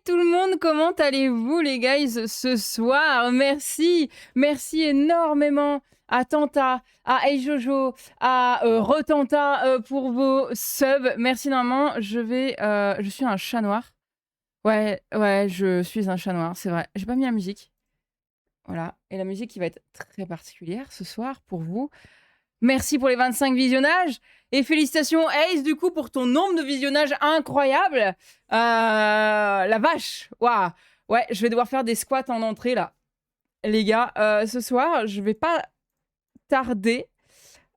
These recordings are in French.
tout le monde, comment allez-vous les guys ce soir? Merci énormément à Tanta, à Hey Jojo, à Retanta pour vos subs. Merci énormément, je suis un chat noir. Ouais, je suis un chat noir, c'est vrai. J'ai pas mis la musique. Voilà, et la musique qui va être très particulière ce soir pour vous. Merci pour les 25 visionnages. Et félicitations, Ace, du coup, pour ton nombre de visionnages incroyable. La vache. Waouh. Ouais, je vais devoir faire des squats en entrée, là. Les gars, ce soir, je vais pas tarder.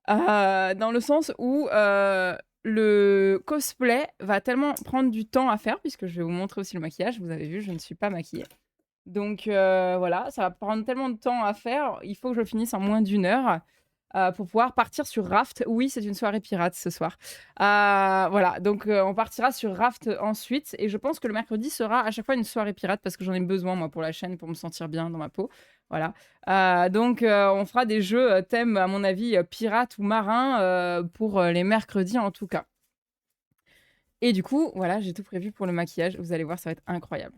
Dans le sens où le cosplay va tellement prendre du temps à faire, puisque je vais vous montrer aussi le maquillage. Vous avez vu, je ne suis pas maquillée. Donc voilà, ça va prendre tellement de temps à faire. Il faut que je le finisse en moins d'une heure pour pouvoir partir sur Raft. Oui, c'est une soirée pirate ce soir. Voilà, donc on partira sur Raft ensuite. Et je pense que le mercredi sera à chaque fois une soirée pirate parce que j'en ai besoin, moi, pour la chaîne, pour me sentir bien dans ma peau. Voilà. Donc on fera des jeux thème, à mon avis, pirate ou marin pour les mercredis en tout cas. Et du coup, voilà, j'ai tout prévu pour le maquillage. Vous allez voir, ça va être incroyable.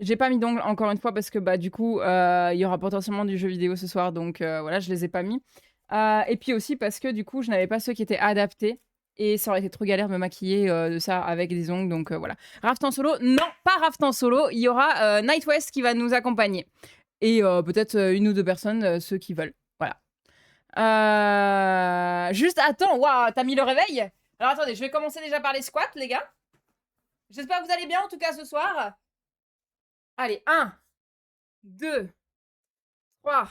J'ai pas mis d'ongles encore une fois parce que bah du coup il y aura potentiellement du jeu vidéo ce soir donc voilà je les ai pas mis et puis aussi parce que du coup je n'avais pas ceux qui étaient adaptés et ça aurait été trop galère de me maquiller de ça avec des ongles donc voilà. Raft en solo, non pas Raft en solo, il y aura Nightwest qui va nous accompagner et peut-être une ou deux personnes ceux qui veulent voilà. Juste attends, waouh t'as mis le réveil. Alors attendez, je vais commencer déjà par les squats les gars. J'espère que vous allez bien en tout cas ce soir. Allez, 1, 2, 3,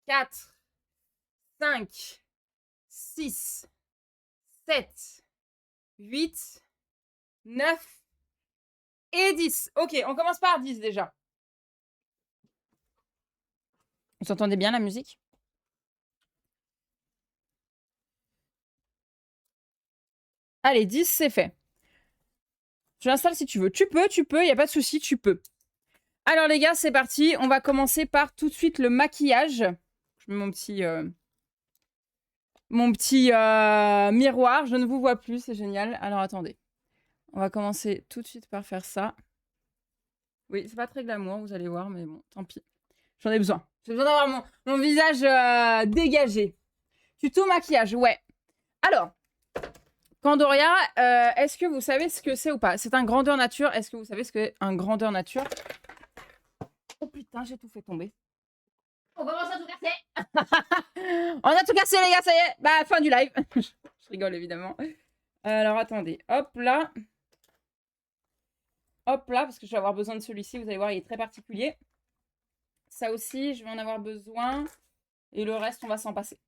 4, 5, 6, 7, 8, 9 et 10. Ok, on commence par 10 déjà. Vous entendez bien la musique? Allez, 10, c'est fait. Je l'installe si tu veux. Tu peux, il n'y a pas de souci, tu peux. Alors les gars, c'est parti. On va commencer par tout de suite le maquillage. Je mets mon petit miroir. Je ne vous vois plus, c'est génial. Alors attendez. On va commencer tout de suite par faire ça. Oui, c'est pas très glamour, vous allez voir, mais bon, tant pis. J'en ai besoin. J'ai besoin d'avoir mon visage dégagé. Tuto maquillage, ouais. Alors, Pandoria, est-ce que vous savez ce que c'est ou pas? C'est un grandeur nature. Est-ce que vous savez ce qu'est un grandeur nature? Oh putain, j'ai tout fait tomber. On commence à tout casser. On a tout cassé, les gars, ça y est. Bah, fin du live. Je rigole, évidemment. Alors, attendez. Hop là. Hop là, parce que je vais avoir besoin de celui-ci. Vous allez voir, il est très particulier. Ça aussi, je vais en avoir besoin. Et le reste, on va s'en passer.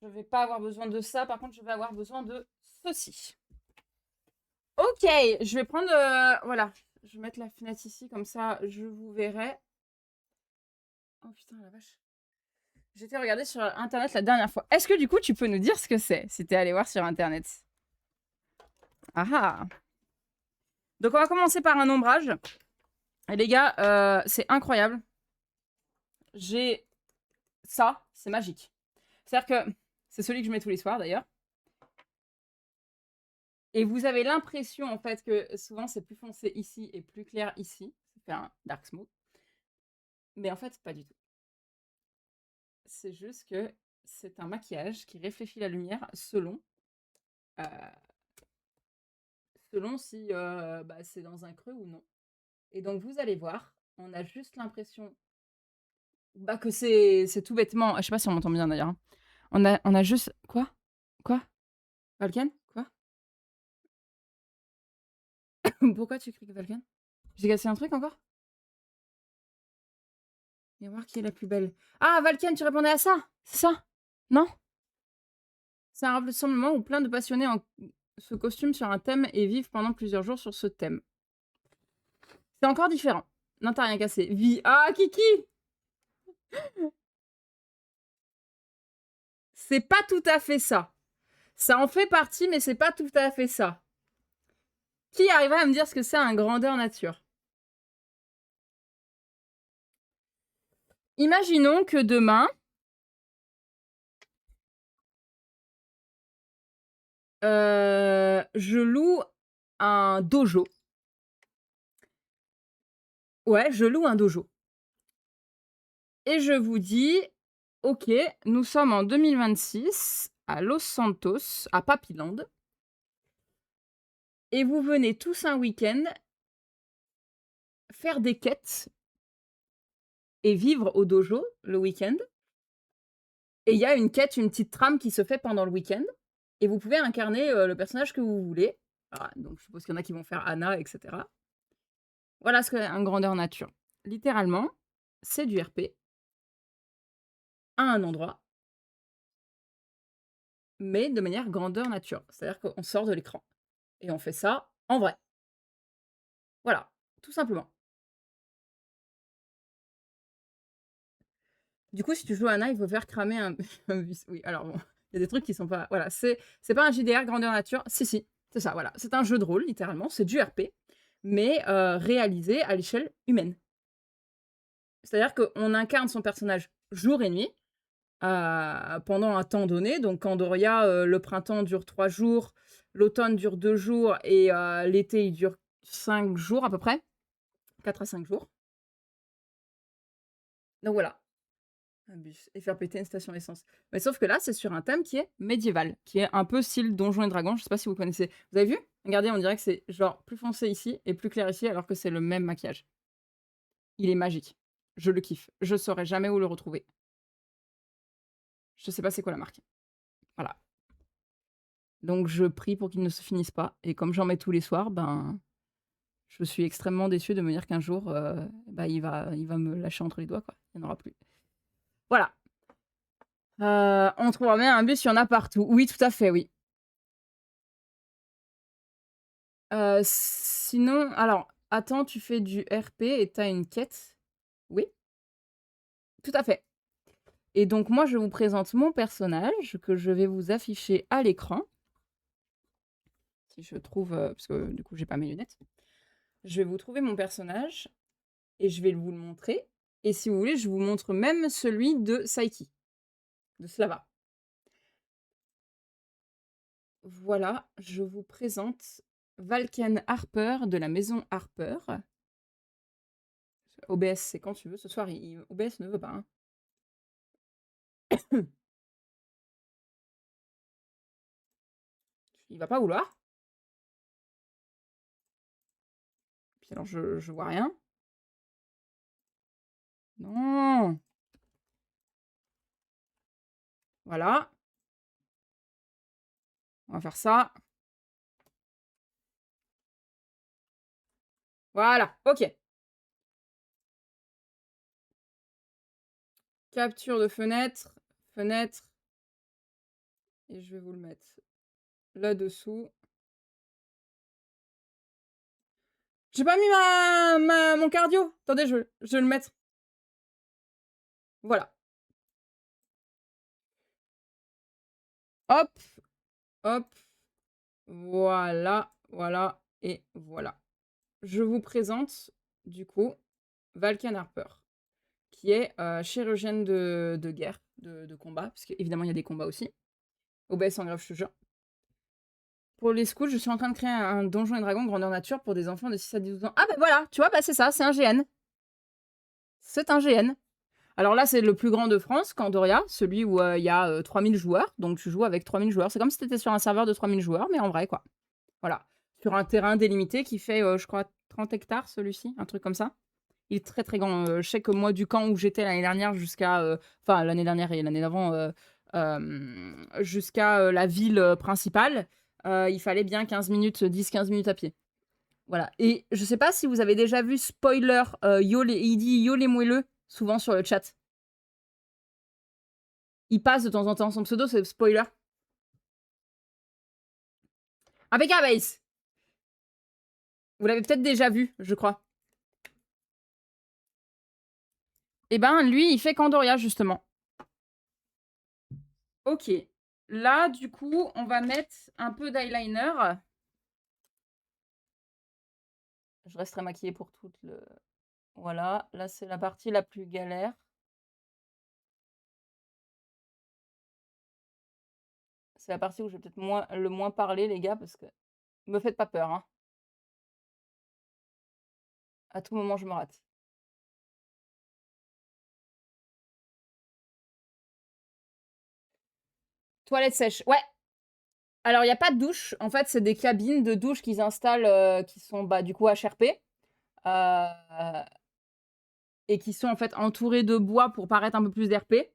Je vais pas avoir besoin de ça. Par contre, je vais avoir besoin de ceci. Ok, je vais prendre... voilà, je vais mettre la fenêtre ici, comme ça, je vous verrai. Oh putain, la vache. J'étais regardé sur Internet la dernière fois. Est-ce que du coup, tu peux nous dire ce que c'est, si t'es allé voir sur Internet? Ah ah. Donc, on va commencer par un ombrage. Et les gars, c'est incroyable. J'ai ça, c'est magique. C'est-à-dire que c'est celui que je mets tous les soirs, d'ailleurs. Et vous avez l'impression, en fait, que souvent, c'est plus foncé ici et plus clair ici. Ça fait un dark smooth. Mais en fait, pas du tout. C'est juste que c'est un maquillage qui réfléchit la lumière euh, selon si bah, c'est dans un creux ou non. Et donc, vous allez voir, on a juste l'impression bah, que c'est tout bêtement... Je sais pas si on m'entend bien, d'ailleurs. Hein. On a juste... Quoi? Quoi? Valken? Quoi? Pourquoi tu cries que Valken? J'ai cassé un truc encore? Viens voir qui est la plus belle. Ah, Valken, tu répondais à ça? C'est ça? Non? C'est un rassemblement où plein de passionnés se costument sur un thème et vivent pendant plusieurs jours sur ce thème. C'est encore différent. Non, t'as rien cassé. Vie. Ah, Kiki! C'est pas tout à fait ça. Ça en fait partie, mais c'est pas tout à fait ça. Qui arriverait à me dire ce que c'est un grandeur nature? Imaginons que demain, je loue un dojo. Ouais, je loue un dojo et je vous dis: «OK, nous sommes en 2026 à Los Santos, à Papiland et vous venez tous un week-end faire des quêtes et vivre au dojo le week-end et il y a une quête, une petite trame qui se fait pendant le week-end et vous pouvez incarner, le personnage que vous voulez». Voilà, donc je suppose qu'il y en a qui vont faire Anna et cetera. Voilà ce qu'est un grandeur nature. Littéralement, c'est du RP à un endroit, mais de manière grandeur nature. C'est-à-dire qu'on sort de l'écran et on fait ça en vrai. Voilà, tout simplement. Du coup, si tu joues à Anna, il faut faire cramer un un bus. Oui, alors bon, il y a des trucs qui sont pas voilà, c'est pas un JDR grandeur nature. Si, si, c'est ça, voilà. C'est un jeu de rôle littéralement, c'est du RP, mais réalisé à l'échelle humaine. C'est-à-dire qu'on incarne son personnage jour et nuit, pendant un temps donné. Donc en Doria, le printemps dure 3 jours, l'automne dure 2 jours et l'été, il dure 5 jours à peu près, 4 à 5 jours. Donc voilà, un bus et faire péter une station essence. Mais sauf que là, c'est sur un thème qui est médiéval, qui est un peu style Donjons et Dragons, je sais pas si vous connaissez. Vous avez vu? Regardez, on dirait que c'est genre plus foncé ici et plus clair ici, alors que c'est le même maquillage. Il est magique. Je le kiffe. Je saurais jamais où le retrouver. Je sais pas c'est quoi la marque. Voilà. Donc je prie pour qu'il ne se finisse pas et comme j'en mets tous les soirs, ben, je suis extrêmement déçue de me dire qu'un jour, bah, il va me lâcher entre les doigts, quoi. Il y en aura plus. Voilà. On trouvera bien un bus, il y en a partout. Oui, tout à fait, oui. Sinon alors, attends, tu fais du RP et tu as une quête? Oui, tout à fait. Et donc moi, je vous présente mon personnage que je vais vous afficher à l'écran. Si je trouve, parce que du coup, j'ai pas mes lunettes. Je vais vous trouver mon personnage et je vais vous le montrer. Et si vous voulez, je vous montre même celui de Saiki, de Slava. Voilà, je vous présente Valken Harper de la maison Harper. OBS, c'est quand tu veux. Ce soir, OBS ne veut pas, hein. Il va pas vouloir. Puis alors, je vois rien. Non. Voilà. On va faire ça. Voilà, ok. Capture de fenêtre, fenêtre. Et je vais vous le mettre là-dessous. J'ai pas mis mon cardio. Attendez, je vais le mettre. Voilà. Hop, hop. Voilà, voilà et voilà. Je vous présente, du coup, Valken Harper, qui est chirurgienne de guerre, de combat, parce qu'évidemment, il y a des combats aussi. OBS en grave, je te jure. Pour les scouts, je suis en train de créer un donjon et dragon grandeur nature pour des enfants de 6 à 12 ans. Ah ben voilà, tu vois, bah c'est ça, c'est un GN. C'est un GN. Alors là, c'est le plus grand de France, Candoria, celui où il y a 3000 joueurs. Donc tu joues avec 3000 joueurs. C'est comme si tu étais sur un serveur de 3000 joueurs, mais en vrai, quoi. Voilà. Sur un terrain délimité qui fait, je crois, 30 hectares, celui-ci, un truc comme ça. Il est très, très grand. Je sais que moi, du camp où j'étais l'année dernière jusqu'à... Enfin, l'année dernière et l'année d'avant, jusqu'à la ville principale, il fallait bien 15 minutes, 10-15 minutes à pied. Voilà. Et je sais pas si vous avez déjà vu spoiler, il dit yo les moelleux, souvent sur le chat. Il passe de temps en temps. Son pseudo, c'est spoiler. Impeccable, Ace. Vous l'avez peut-être déjà vu, je crois. Et ben, lui, il fait Candoria, justement. Ok. Là, du coup, on va mettre un peu d'eyeliner. Je resterai maquillée pour toute le... Voilà. Là, c'est la partie la plus galère. C'est la partie où je vais peut-être le moins parler, les gars, parce que... Me faites pas peur, hein. À tout moment, je me rate. Toilette sèche. Ouais. Alors, il n'y a pas de douche. En fait, c'est des cabines de douche qu'ils installent, qui sont bah, du coup HRP. Et qui sont en fait entourées de bois pour paraître un peu plus RP.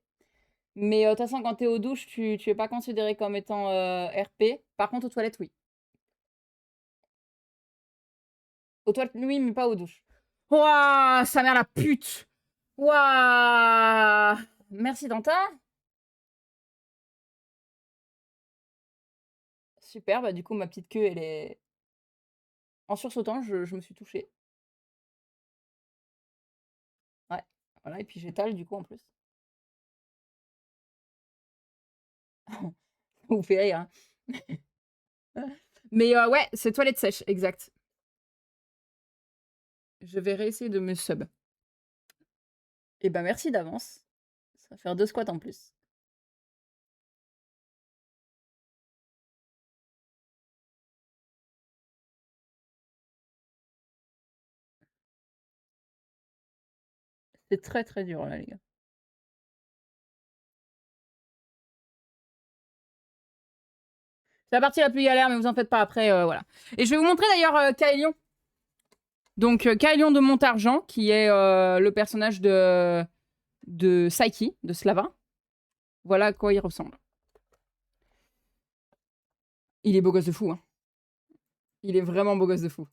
Mais de toute façon, quand tu es aux douches, tu es pas considéré comme étant RP. Par contre, aux toilettes, oui. Aux toilettes, oui, mais pas aux douches. Ouah, sa mère la pute. Ouah. Merci, Danta. Super, bah du coup, ma petite queue, elle est... En sursautant, je me suis touchée. Ouais, voilà, et puis j'étale du coup en plus. Vous fait rire, hein. Mais ouais, c'est toilette sèche, exact. Je vais réessayer de me sub. Et bah merci d'avance. Ça va faire 2 squats en plus. C'est très très dur là, les gars. C'est la partie la plus galère, mais vous en faites pas après, voilà. Et je vais vous montrer d'ailleurs Kaelion. Donc Kaelion de Montargent, qui est le personnage de Psyche, de Slava. Voilà à quoi il ressemble. Il est beau gosse de fou, hein. Il est vraiment beau gosse de fou.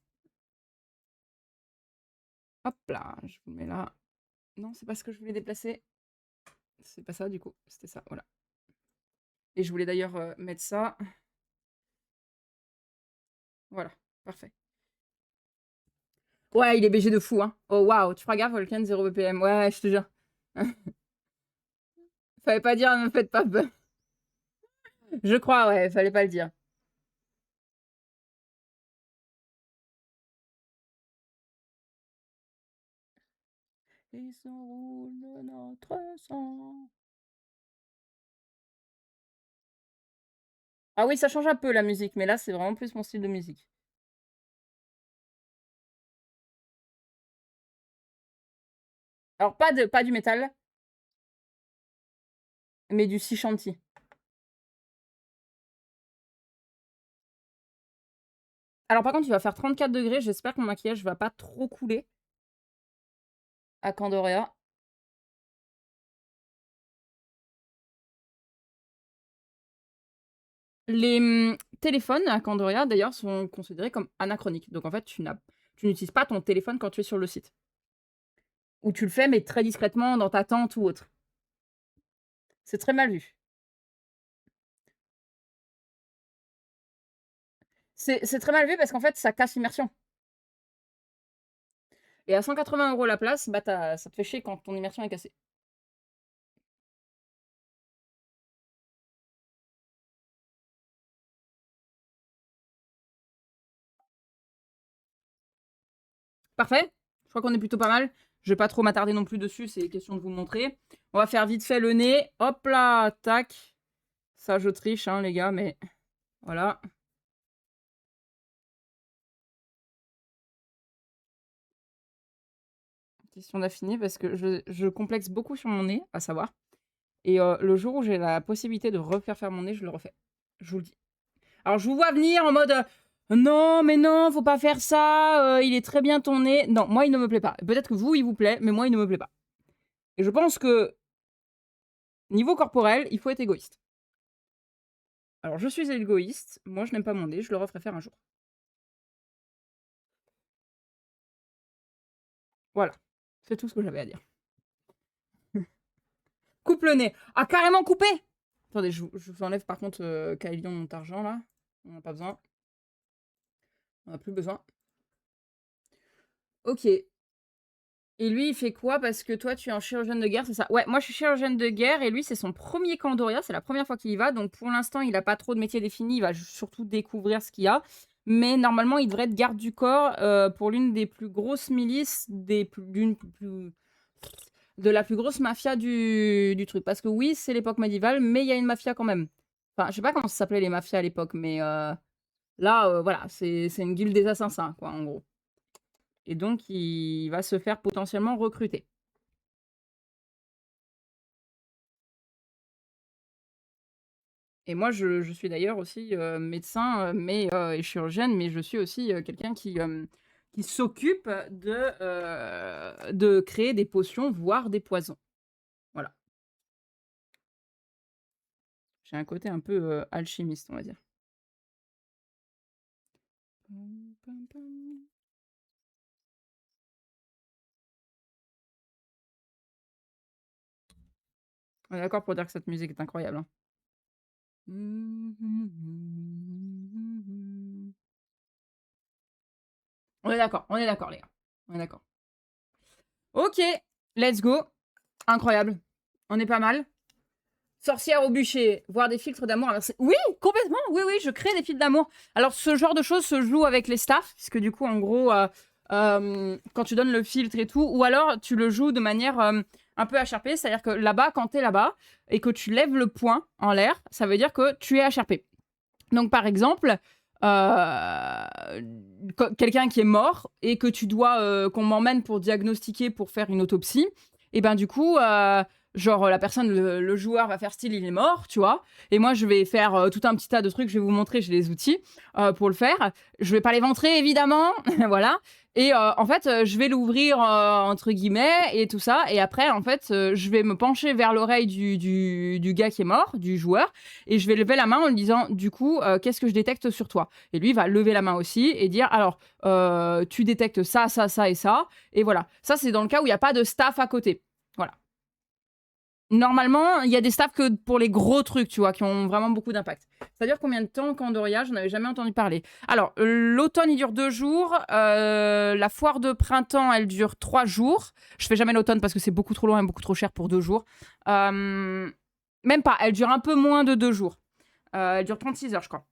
Hop là, je vous mets là. Non, c'est pas ce que je voulais déplacer. C'est pas ça du coup, c'était ça, voilà. Et je voulais d'ailleurs mettre ça. Voilà, parfait. Ouais, il est BG de fou, hein. Oh waouh, tu feras gaffe, Volcan 0 BPM. Ouais, je te jure. Fallait pas dire, ne me faites pas peur. Je crois, ouais, fallait pas le dire. Et s'enroule de notre sang. Ah oui, ça change un peu la musique, mais là, c'est vraiment plus mon style de musique. Alors, pas du métal, mais du sea shanty. Alors, par contre, il va faire 34 degrés. J'espère que mon maquillage va pas trop couler à Candoria. Les téléphones à Candoria, d'ailleurs, sont considérés comme anachroniques. Donc, en fait, tu n'utilises pas ton téléphone quand tu es sur le site. Ou tu le fais, mais très discrètement dans ta tente ou autre. C'est très mal vu. C'est très mal vu parce qu'en fait, ça casse l'immersion. Et à 180 € la place, bah ça te fait chier quand ton immersion est cassée. Parfait. Je crois qu'on est plutôt pas mal. Je vais pas trop m'attarder non plus dessus, c'est question de vous montrer. On va faire vite fait le nez. Hop là, tac. Ça, je triche, hein, les gars, mais voilà. Question d'affiné parce que je complexe beaucoup sur mon nez, à savoir. Et le jour où j'ai la possibilité de refaire faire mon nez, je le refais. Je vous le dis. Alors, je vous vois venir en mode non, mais non, faut pas faire ça, il est très bien ton nez. Non, moi, il ne me plaît pas. Peut-être que vous, il vous plaît, mais moi, il ne me plaît pas. Et je pense que, niveau corporel, il faut être égoïste. Alors, je suis égoïste, moi, je n'aime pas mon nez, je le referai faire un jour. Voilà. C'est tout ce que j'avais à dire. Coupe le nez. Ah, carrément coupé. Attendez, je vous enlève par contre Kaelion Montargent, là. On n'a pas besoin. On n'a plus besoin. Ok. Et lui, il fait quoi? Parce que toi, tu es un chirurgien de guerre, c'est ça? Ouais, moi, je suis chirurgienne de guerre et lui, c'est son premier Candoria. C'est la première fois qu'il y va. Donc, pour l'instant, il n'a pas trop de métier défini. Il va surtout découvrir ce qu'il y a. Mais normalement, il devrait être garde du corps pour l'une des plus grosses milices, de la plus grosse mafia du truc. Parce que oui, c'est l'époque médiévale, mais il y a une mafia quand même. Enfin, je sais pas comment ça s'appelait les mafias à l'époque, mais là, voilà, c'est une guilde des assassins, quoi, en gros. Et donc, il va se faire potentiellement recruter. Et moi, je suis d'ailleurs aussi médecin et chirurgienne, mais je suis aussi quelqu'un qui s'occupe de créer des potions, voire des poisons. Voilà. J'ai un côté un peu alchimiste, on va dire. Pam, pam, pam. On est d'accord pour dire que cette musique est incroyable. Hein. On est d'accord, les gars. On est d'accord. Ok, let's go. Incroyable. On est pas mal. Sorcière au bûcher, voir des filtres d'amour inversés. Oui, complètement. Oui, oui, je crée des filtres d'amour. Alors, ce genre de choses se joue avec les staffs, puisque du coup, en gros, quand tu donnes le filtre et tout, ou alors tu le joues de manière un peu HRP, c'est-à-dire que là-bas, quand tu es là-bas et que tu lèves le poing en l'air, ça veut dire que tu es HRP. Donc, par exemple, quelqu'un qui est mort et que tu dois qu'on m'emmène pour diagnostiquer, pour faire une autopsie, et ben du coup, genre la personne, le joueur va faire style il est mort, tu vois, et moi je vais faire tout un petit tas de trucs, je vais vous montrer, j'ai les outils pour le faire. Je vais pas les montrer évidemment, voilà. Et en fait, je vais l'ouvrir entre guillemets et tout ça. Et après, en fait, je vais me pencher vers l'oreille du gars qui est mort, du joueur, et je vais lever la main en lui disant, du coup, qu'est-ce que je détecte sur toi? Et lui va lever la main aussi et dire, alors, tu détectes ça, ça, ça et ça. Et voilà. Ça, c'est dans le cas où il n'y a pas de staff à côté. Voilà. Normalement, il y a des staffs que pour les gros trucs, tu vois, qui ont vraiment beaucoup d'impact. Ça dure combien de temps, Candoria? J'en avais jamais entendu parler. Alors, l'automne, il dure 2 jours. La foire de printemps, elle dure 3 jours. Je fais jamais l'automne parce que c'est beaucoup trop loin et beaucoup trop cher pour 2 jours. Même pas, elle dure un peu moins de 2 jours. Elle dure 36 heures, je crois.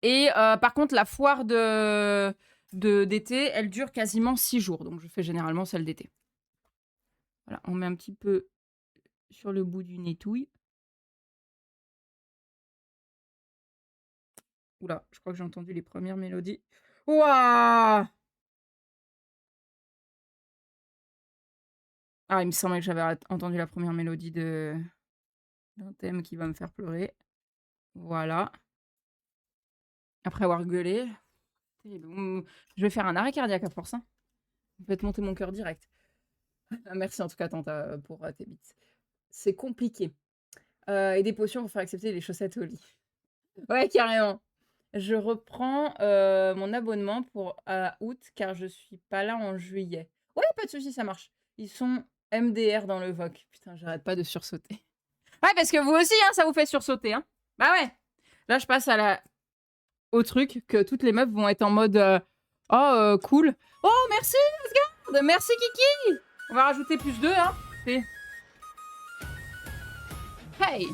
Et par contre, la foire d'été, elle dure quasiment 6 jours. Donc, je fais généralement celle d'été. Voilà, on met un petit peu sur le bout d'une étouille. Oula, je crois que j'ai entendu les premières mélodies. Ouah! Ah, il me semblait que j'avais entendu la première mélodie d'un thème qui va me faire pleurer. Voilà. Après avoir gueulé. Je vais faire un arrêt cardiaque à force. Hein. Vous faites monter mon cœur direct. Merci en tout cas, Tanta, pour tes bits. C'est compliqué. Et des potions pour faire accepter les chaussettes au lit. Ouais, carrément. Je reprends mon abonnement pour août car je suis pas là en juillet. Ouais, pas de souci, ça marche. Ils sont MDR dans le VOC. Putain, j'arrête pas de sursauter. Ouais, parce que vous aussi, hein, ça vous fait sursauter. Hein. Bah ouais. Là, je passe au truc que toutes les meufs vont être en mode oh, cool. Oh, merci, Asgard. Merci, Kiki. On va rajouter plus 2, hein. Hey.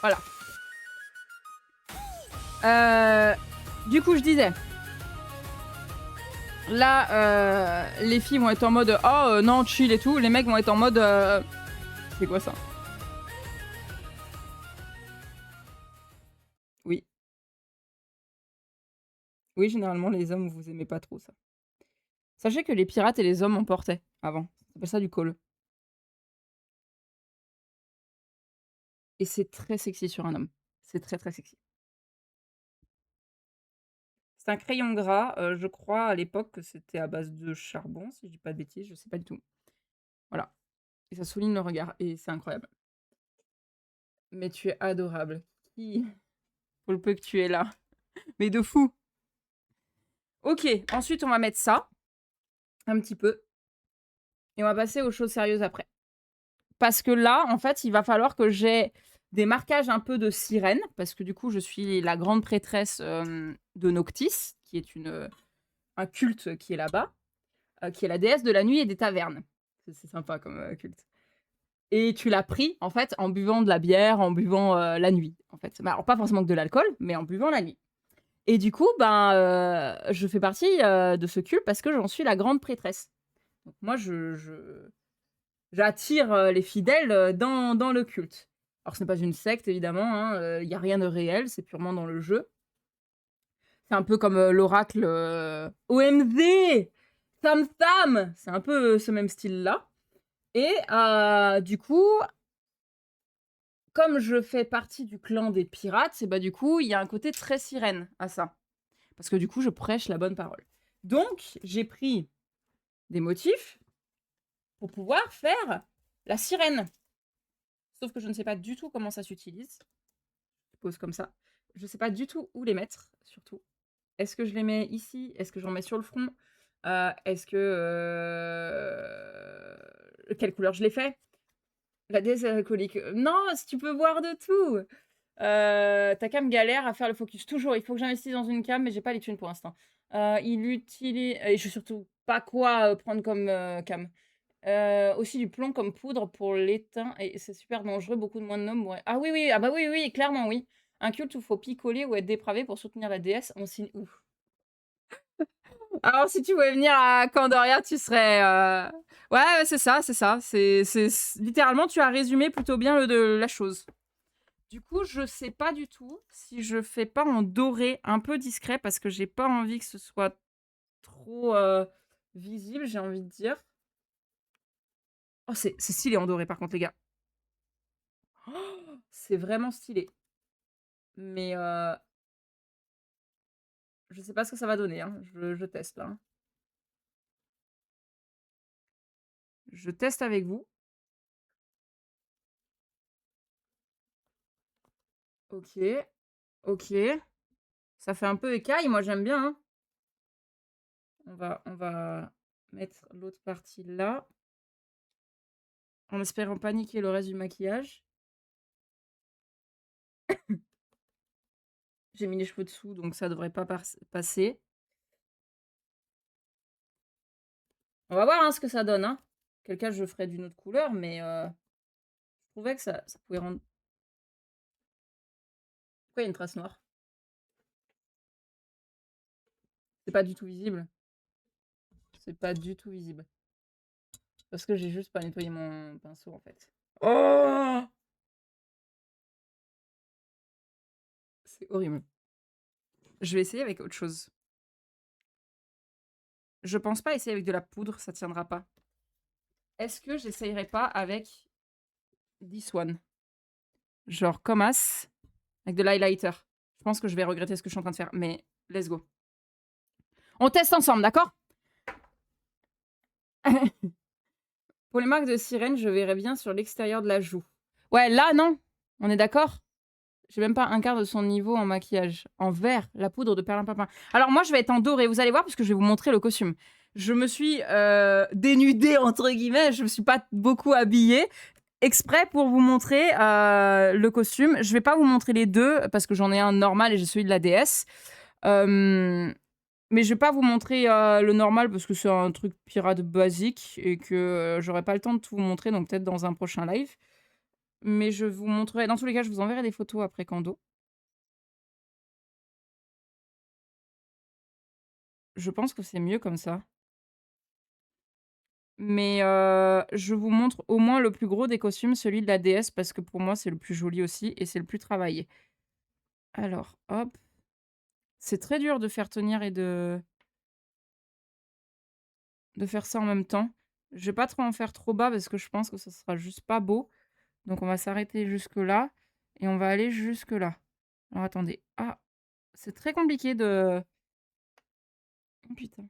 Voilà. Du coup, je disais. Là, les filles vont être en mode oh non, chill et tout. Les mecs vont être en mode c'est quoi ça? Oui. Oui, généralement, les hommes, vous aimez pas trop ça. Sachez que les pirates et les hommes en portaient avant. Ça s'appelle ça du col. Et c'est très sexy sur un homme. C'est très très sexy. C'est un crayon gras. Je crois à l'époque que c'était à base de charbon, si je dis pas de bêtises. Je sais pas du tout. Voilà. Et ça souligne le regard. Et c'est incroyable. Mais tu es adorable. Qui Pour le peu que tu es là. Mais de fou. Ok, ensuite on va mettre ça. Un petit peu. Et on va passer aux choses sérieuses après. Parce que là, en fait, il va falloir que j'ai des marquages un peu de sirène. Parce que du coup, je suis la grande prêtresse de Noctis, qui est un culte qui est là-bas. Qui est la déesse de la nuit et des tavernes. C'est sympa comme culte. Et tu l'as pris, en fait, en buvant de la bière, en buvant la nuit, en fait. Bah, alors, pas forcément que de l'alcool, mais en buvant la nuit. Et du coup, ben, je fais partie de ce culte parce que j'en suis la grande prêtresse. Donc moi, j'attire les fidèles dans le culte. Alors, ce n'est pas une secte, évidemment. Il n'y a rien de réel, c'est purement dans le jeu. C'est un peu comme l'oracle OMZ Tam Tam. C'est un peu ce même style-là. Et du coup, comme je fais partie du clan des pirates, et bah du coup, il y a un côté très sirène à ça. Parce que du coup, je prêche la bonne parole. Donc, j'ai pris des motifs pour pouvoir faire la sirène. Sauf que je ne sais pas du tout comment ça s'utilise. Je pose comme ça. Je ne sais pas du tout où les mettre, surtout. Est-ce que je les mets ici? Est-ce que j'en mets sur le front? Est-ce que... Quelle couleur je les fais? La déesse alcoolique. Non, si tu peux voir de tout. Ta cam galère à faire le focus. Toujours, il faut que j'investisse dans une cam, mais j'ai pas les thunes pour l'instant. Il utilise... Et je sais surtout pas quoi prendre comme cam. Aussi du plomb comme poudre pour l'étain et c'est super dangereux, beaucoup de moins de noms mourraient. Ah oui, oui, ah bah oui, oui, clairement, oui. Un culte où il faut picoler ou être dépravé pour soutenir la déesse, on signe où? Alors si tu voulais venir à Candoria, tu serais, ouais, ouais, c'est ça, c'est ça. Littéralement, tu as résumé plutôt bien la chose. Du coup, je sais pas du tout si je fais pas en doré un peu discret parce que j'ai pas envie que ce soit trop, visible, j'ai envie de dire. Oh, c'est stylé en doré par contre, les gars. Oh, c'est vraiment stylé. Mais je sais pas ce que ça va donner, hein. Je teste là, hein. Je teste avec vous. OK. OK. Ça fait un peu écaille, moi j'aime bien, hein. On va mettre l'autre partie là, en espérant pas niquer le reste du maquillage. J'ai mis les cheveux dessous, donc ça devrait pas passer. On va voir, hein, ce que ça donne, hein. Quel cas je ferai d'une autre couleur, mais je trouvais que ça pouvait rendre... Pourquoi il y a une trace noire? C'est pas du tout visible. C'est pas du tout visible. Parce que j'ai juste pas nettoyé mon pinceau, en fait. Oh! C'est horrible. Je vais essayer avec autre chose. Je pense pas essayer avec de la poudre, ça tiendra pas. Est-ce que j'essayerai pas avec this one? Genre comme as, avec de l'highlighter. Je pense que je vais regretter ce que je suis en train de faire, mais let's go. On teste ensemble, d'accord? Pour les marques de sirène, je verrais bien sur l'extérieur de la joue. Ouais, là, non. On est d'accord? J'ai même pas un quart de son niveau en maquillage. En vert, la poudre de perlimpinpin. Alors moi, je vais être en doré. Vous allez voir, parce que je vais vous montrer le costume. Je me suis dénudée, entre guillemets. Je me suis pas beaucoup habillée. Exprès pour vous montrer le costume. Je vais pas vous montrer les deux, parce que j'en ai un normal et j'ai celui de la déesse. Mais je vais pas vous montrer le normal, parce que c'est un truc pirate basique et que j'aurai pas le temps de tout vous montrer, donc peut-être dans un prochain live. Mais je vous montrerai, dans tous les cas, je vous enverrai des photos après Kando. Je pense que c'est mieux comme ça. Mais je vous montre au moins le plus gros des costumes, celui de la déesse, parce que pour moi, c'est le plus joli aussi et c'est le plus travaillé. Alors, hop. C'est très dur de faire tenir et de faire ça en même temps. Je vais pas trop en faire trop bas parce que je pense que ça sera juste pas beau. Donc on va s'arrêter jusque là et on va aller jusque là. Alors attendez. Ah, c'est très compliqué de... Oh putain.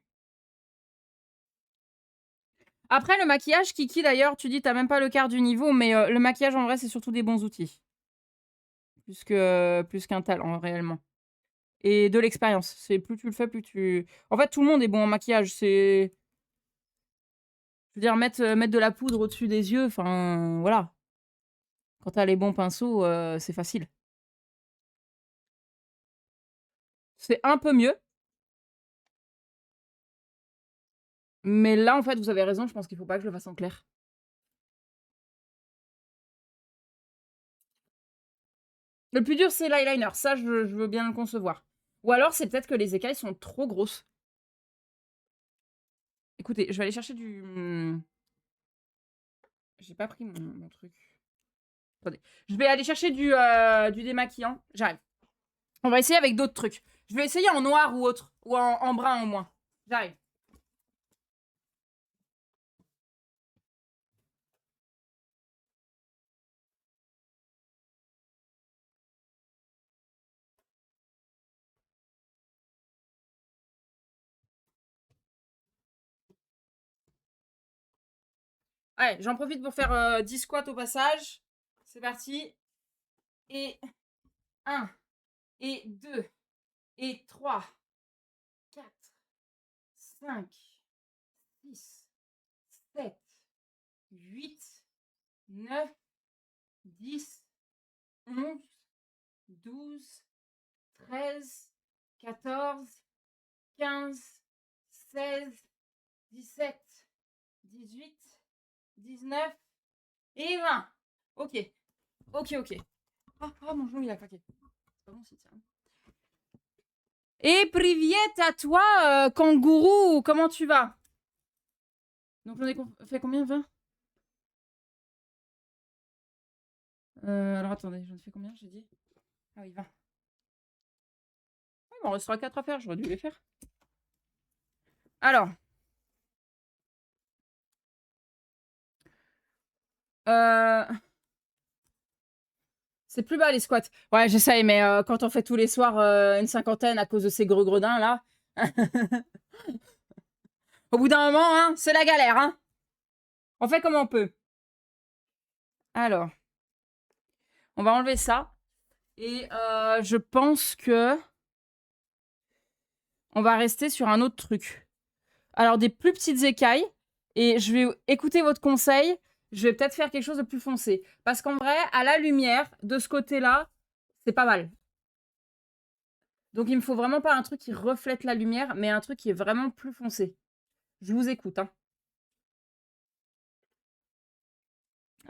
Après, le maquillage, Kiki, d'ailleurs, tu dis, t'as même pas le quart du niveau, mais le maquillage, en vrai, c'est surtout des bons outils. Plus qu'un talent, réellement. Et de l'expérience. C'est plus tu le fais, plus tu... En fait, tout le monde est bon en maquillage. C'est... Je veux dire, mettre de la poudre au-dessus des yeux, enfin, voilà. Quand t'as les bons pinceaux, c'est facile. C'est un peu mieux. Mais là, en fait, vous avez raison, je pense qu'il faut pas que je le fasse en clair. Le plus dur, c'est l'eyeliner. Ça, je veux bien le concevoir. Ou alors, c'est peut-être que les écailles sont trop grosses. Écoutez, je vais aller chercher du... J'ai pas pris mon truc. Attendez. Je vais aller chercher du démaquillant. J'arrive. On va essayer avec d'autres trucs. Je vais essayer en noir ou autre. Ou en brun au moins. J'arrive. Allez, j'en profite pour faire 10 squats au passage. C'est parti. Et 1, et 2, et 3, 4, 5, 6, 7, 8, 9, 10, 11, 12, 13, 14, 15, 16, 17, 18, 19 et 20. Ok. Ok. Ah, mon genou, il a claqué. C'est pas bon si, tiens. Et priviet à toi, kangourou, comment tu vas? Donc, j'en ai fait combien? 20? Alors, attendez, j'en ai fait combien, j'ai dit? Ah oui, 20. Il m'en restera 4 à faire, j'aurais dû les faire. Alors. C'est plus bas les squats. Ouais, j'essaye, mais quand on fait tous les soirs une cinquantaine à cause de ces gros gredins là, au bout d'un moment, hein, c'est la galère. Hein. On fait comme on peut. Alors, on va enlever ça. Et je pense que on va rester sur un autre truc. Alors, des plus petites écailles. Et je vais écouter votre conseil. Je vais peut-être faire quelque chose de plus foncé. Parce qu'en vrai, à la lumière, de ce côté-là, c'est pas mal. Donc, il me faut vraiment pas un truc qui reflète la lumière, mais un truc qui est vraiment plus foncé. Je vous écoute. Hein.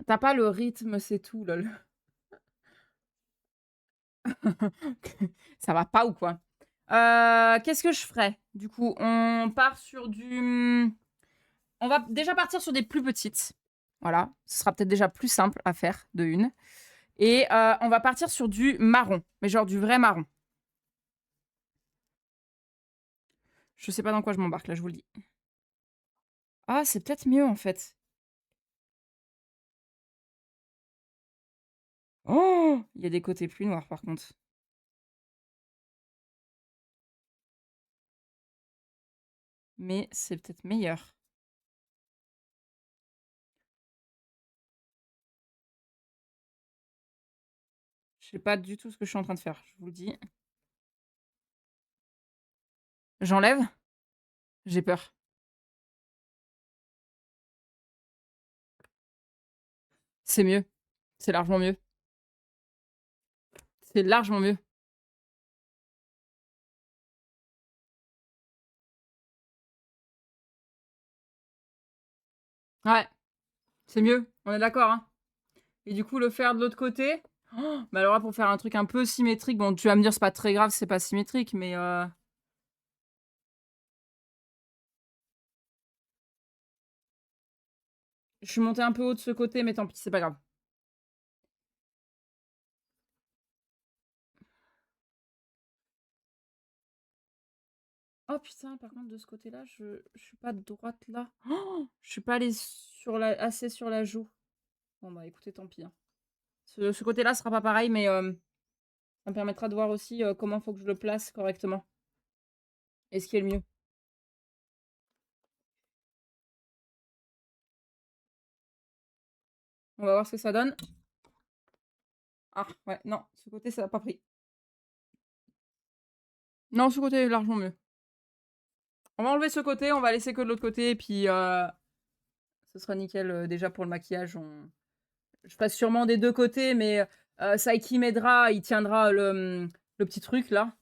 T'as pas le rythme, c'est tout, lol. Ça va pas ou quoi? Qu'est-ce que je ferais? Du coup, on part sur du... On va déjà partir sur des plus petites. Voilà, ce sera peut-être déjà plus simple à faire de une. Et on va partir sur du marron, mais genre du vrai marron. Je sais pas dans quoi je m'embarque, là, je vous le dis. Ah, c'est peut-être mieux, en fait. Oh! Il y a des côtés plus noirs, par contre. Mais c'est peut-être meilleur. Je sais pas du tout ce que je suis en train de faire, je vous le dis. J'enlève? J'ai peur. C'est mieux. C'est largement mieux. C'est largement mieux. Ouais, c'est mieux. On est d'accord, hein. Et du coup, le faire de l'autre côté. Oh, bah alors là, pour faire un truc un peu symétrique, bon, tu vas me dire, c'est pas très grave, c'est pas symétrique, mais je suis montée un peu haut de ce côté, mais tant pis, c'est pas grave. Oh putain, par contre, de ce côté-là, je suis pas de droite là. Oh, je suis pas allée assez sur la joue. Bon, bah écoutez, tant pis. Hein. Ce côté-là sera pas pareil, mais ça me permettra de voir aussi comment faut que je le place correctement. Et ce qui est le mieux. On va voir ce que ça donne. Ah, ouais, non, ce côté, ça n'a pas pris. Non, ce côté est largement mieux. On va enlever ce côté, on va laisser que de l'autre côté, et puis ce sera nickel déjà pour le maquillage. Je passe sûrement des deux côtés, mais Saiki m'aidera, il tiendra le petit truc là.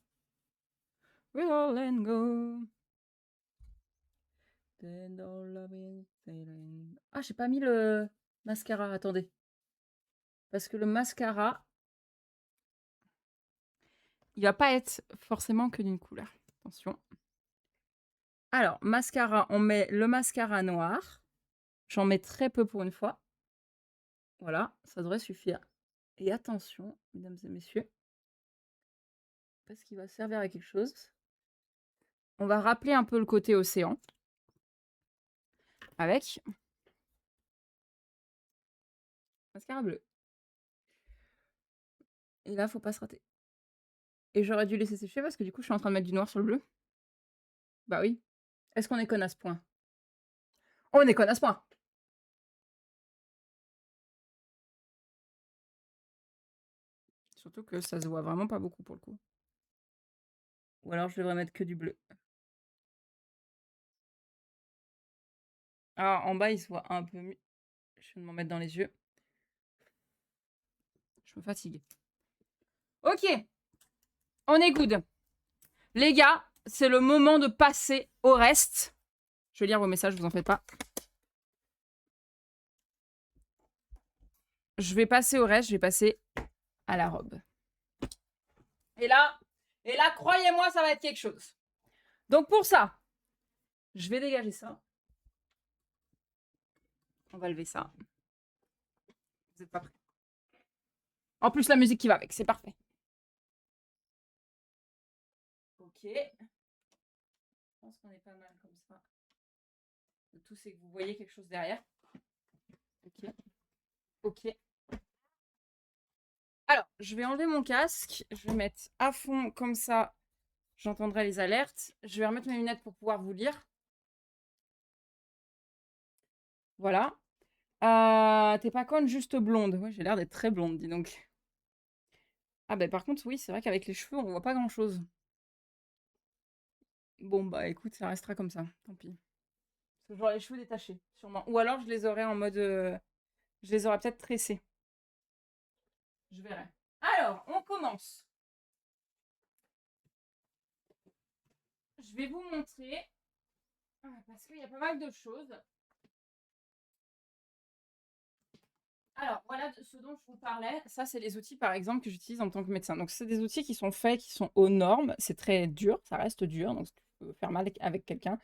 We'll all and go. Ah, j'ai pas mis le mascara, attendez. Parce que le mascara, il va pas être forcément que d'une couleur. Attention. Alors, mascara, on met le mascara noir. J'en mets très peu pour une fois. Voilà, ça devrait suffire. Et attention, mesdames et messieurs, parce qu'il va servir à quelque chose. On va rappeler un peu le côté océan. Avec mascara bleu. Et là, faut pas se rater. Et j'aurais dû laisser sécher parce que du coup, je suis en train de mettre du noir sur le bleu. Bah oui. Est-ce qu'on est connasse point? On est connasse point. Surtout que ça se voit vraiment pas beaucoup pour le coup. Ou alors je devrais mettre que du bleu. Ah, en bas, il se voit un peu mieux. Je vais m'en mettre dans les yeux. Je me fatigue. Ok, on est good. Les gars, c'est le moment de passer au reste. Je vais lire vos messages, vous en faites pas. Je vais passer au reste, je vais passer à la robe. Et là, croyez-moi, ça va être quelque chose. Donc pour ça, je vais dégager ça. On va lever ça. Vous n'êtes pas prêts. En plus, la musique qui va avec, c'est parfait. Ok. Je pense qu'on est pas mal comme ça. Le tout, c'est que vous voyez quelque chose derrière. Ok. Ok. Alors, je vais enlever mon casque. Je vais mettre à fond comme ça. J'entendrai les alertes. Je vais remettre mes lunettes pour pouvoir vous lire. Voilà. T'es pas conne, juste blonde. Ouais, j'ai l'air d'être très blonde, dis donc. Ah bah par contre, oui, c'est vrai qu'avec les cheveux, on voit pas grand-chose. Bon, bah écoute, ça restera comme ça. Tant pis. Parce que j'aurai les cheveux détachés, sûrement. Ou alors, je les aurai en mode... je les aurai peut-être tressés. Je verrai. Alors, on commence. Je vais vous montrer. Parce qu'il y a pas mal de choses. Alors, voilà ce dont je vous parlais. Ça, c'est les outils, par exemple, que j'utilise en tant que médecin. Donc, c'est des outils qui sont faits, qui sont aux normes. C'est très dur, ça reste dur. Donc, tu peux faire mal avec quelqu'un.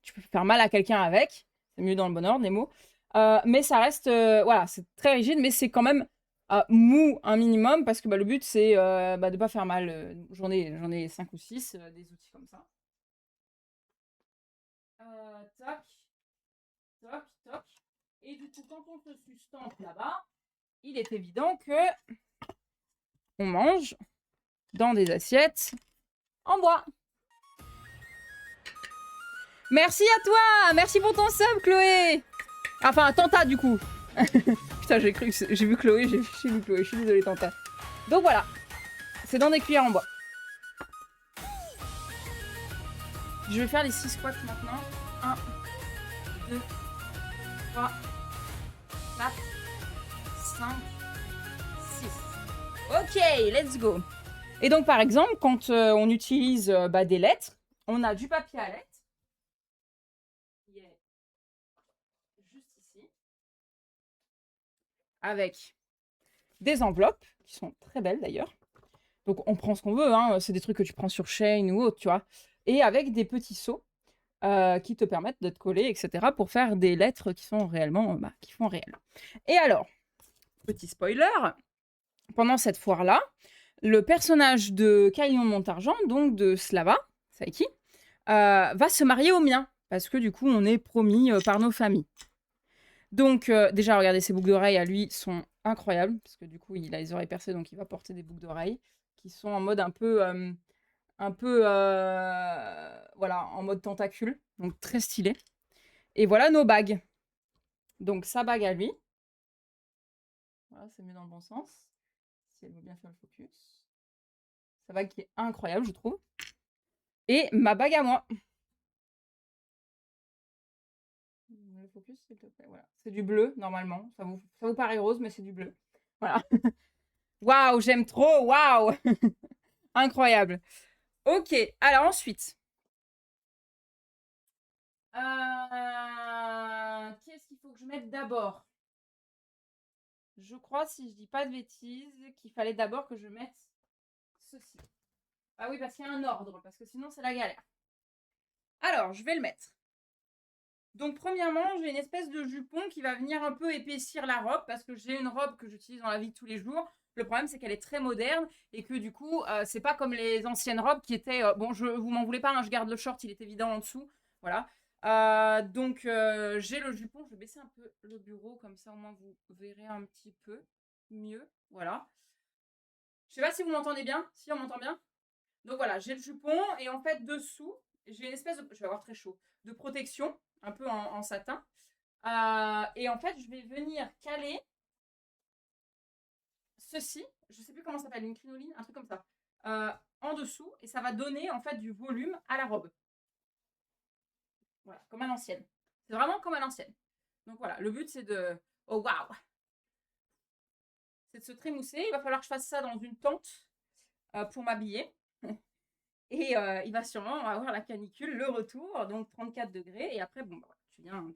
Tu peux faire mal à quelqu'un avec. C'est mieux dans le bon ordre, les mots. Mais ça reste, voilà, c'est très rigide, mais c'est quand même mou un minimum parce que le but, c'est de ne pas faire mal. J'en ai 5 ou 6 des outils comme ça. Toc, toc, toc. Et du coup, quand on se sustente là-bas, il est évident que on mange dans des assiettes en bois. Merci à toi. Merci pour ton sub, Chloé. Enfin, Tanta, du coup. Putain, j'ai vu Chloé, j'ai vu Chloé. Je suis désolée, Tanta. Donc voilà. C'est dans des cuillères en bois. Je vais faire les 6 squats maintenant. 1, 2, 3, 4, 5, 6. Ok, let's go. Et donc, par exemple, quand on utilise des lettres, on a du papier à lettres. Qui est juste ici. Avec des enveloppes, qui sont très belles d'ailleurs. Donc, on prend ce qu'on veut, hein. C'est des trucs que tu prends sur Shein ou autre, tu vois. Et avec des petits seaux qui te permettent de te coller, etc. pour faire des lettres qui sont réellement, qui font réel. Et alors, petit spoiler, pendant cette foire-là, le personnage de Caillon Montargent, donc de Slava, Saiki, va se marier au mien. Parce que du coup, on est promis par nos familles. Donc, déjà, regardez, ses boucles d'oreilles à lui sont incroyables. Parce que du coup, il a les oreilles percées, donc il va porter des boucles d'oreilles qui sont en mode un peu, voilà, en mode tentacule. Donc, très stylé. Et voilà nos bagues. Donc, sa bague à lui. Voilà, c'est mieux dans le bon sens. Si elle veut bien faire le focus. Sa bague qui est incroyable, je trouve. Et ma bague à moi. Le focus, s'il te plaît. Voilà. C'est du bleu, normalement. Ça vous paraît rose, mais c'est du bleu. Voilà. Waouh, j'aime trop. Waouh. Incroyable. Ok. Alors ensuite. Qu'est-ce qu'il faut que je mette d'abord? Je crois, si je dis pas de bêtises, qu'il fallait d'abord que je mette ceci. Ah oui, parce qu'il y a un ordre, parce que sinon c'est la galère. Alors, je vais le mettre. Donc, premièrement, j'ai une espèce de jupon qui va venir un peu épaissir la robe, parce que j'ai une robe que j'utilise dans la vie de tous les jours. Le problème, c'est qu'elle est très moderne, et que du coup, c'est pas comme les anciennes robes qui étaient... bon, vous m'en voulez pas, hein, je garde le short, il est évident en dessous. Voilà. Donc, j'ai le jupon. Je vais baisser un peu le bureau, comme ça, au moins, vous verrez un petit peu mieux. Voilà. Je sais pas si vous m'entendez bien. Si, on m'entend bien. Donc voilà, j'ai le jupon et en fait dessous, j'ai une espèce de, je vais avoir très chaud, de protection, un peu en satin. Et en fait, je vais venir caler ceci, je sais plus comment ça s'appelle, une crinoline, un truc comme ça, en dessous, et ça va donner en fait du volume à la robe. Voilà, comme à l'ancienne. C'est vraiment comme à l'ancienne. Donc voilà, le but c'est de... Oh waouh! C'est de se trémousser. Il va falloir que je fasse ça dans une tente pour m'habiller. Et il va sûrement avoir la canicule, le retour, donc 34 degrés. Et après, bon, bah,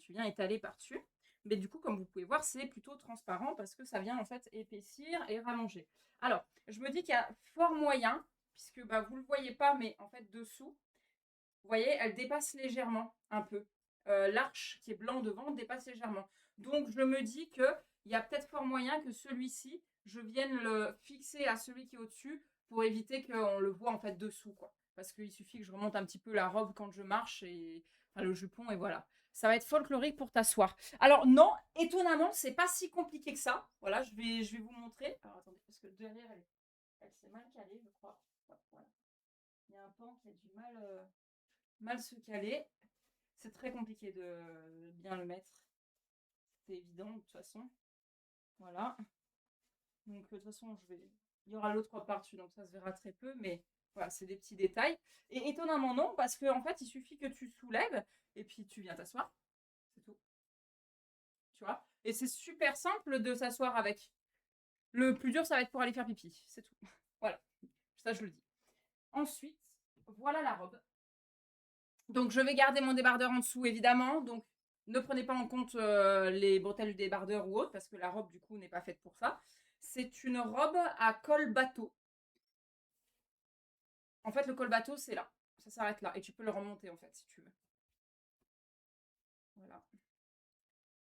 tu viens étaler par-dessus. Mais du coup, comme vous pouvez voir, c'est plutôt transparent parce que ça vient en fait épaissir et rallonger. Alors, je me dis qu'il y a fort moyen, puisque bah, vous ne le voyez pas, mais en fait dessous, vous voyez, elle dépasse légèrement un peu. L'arche qui est blanc devant dépasse légèrement. Donc, je me dis qu'il y a peut-être fort moyen que celui-ci, je vienne le fixer à celui qui est au-dessus pour éviter qu'on le voit en fait dessous, quoi. Parce qu'il suffit que je remonte un petit peu la robe quand je marche, et enfin, le jupon, et voilà. Ça va être folklorique pour t'asseoir. Alors non, étonnamment, c'est pas si compliqué que ça. Voilà, je vais vous montrer. Alors attendez, parce que derrière, elle s'est mal calée, je crois. Voilà. Il y a un pan qui a du mal se caler. C'est très compliqué de bien le mettre. C'est évident de toute façon. Voilà. Donc de toute façon, il y aura l'autre par-dessus, donc ça se verra très peu, mais voilà, c'est des petits détails. Et étonnamment non, parce qu'en fait, il suffit que tu soulèves et puis tu viens t'asseoir. C'est tout. Tu vois? Et c'est super simple de s'asseoir avec. Le plus dur, ça va être pour aller faire pipi. C'est tout. Voilà. Ça, je le dis. Ensuite, voilà la robe. Donc, je vais garder mon débardeur en dessous, évidemment. Donc, ne prenez pas en compte les bretelles du débardeur ou autre, parce que la robe, du coup, n'est pas faite pour ça. C'est une robe à col bateau. En fait, le col bateau, c'est là. Ça s'arrête là. Et tu peux le remonter, en fait, si tu veux. Voilà.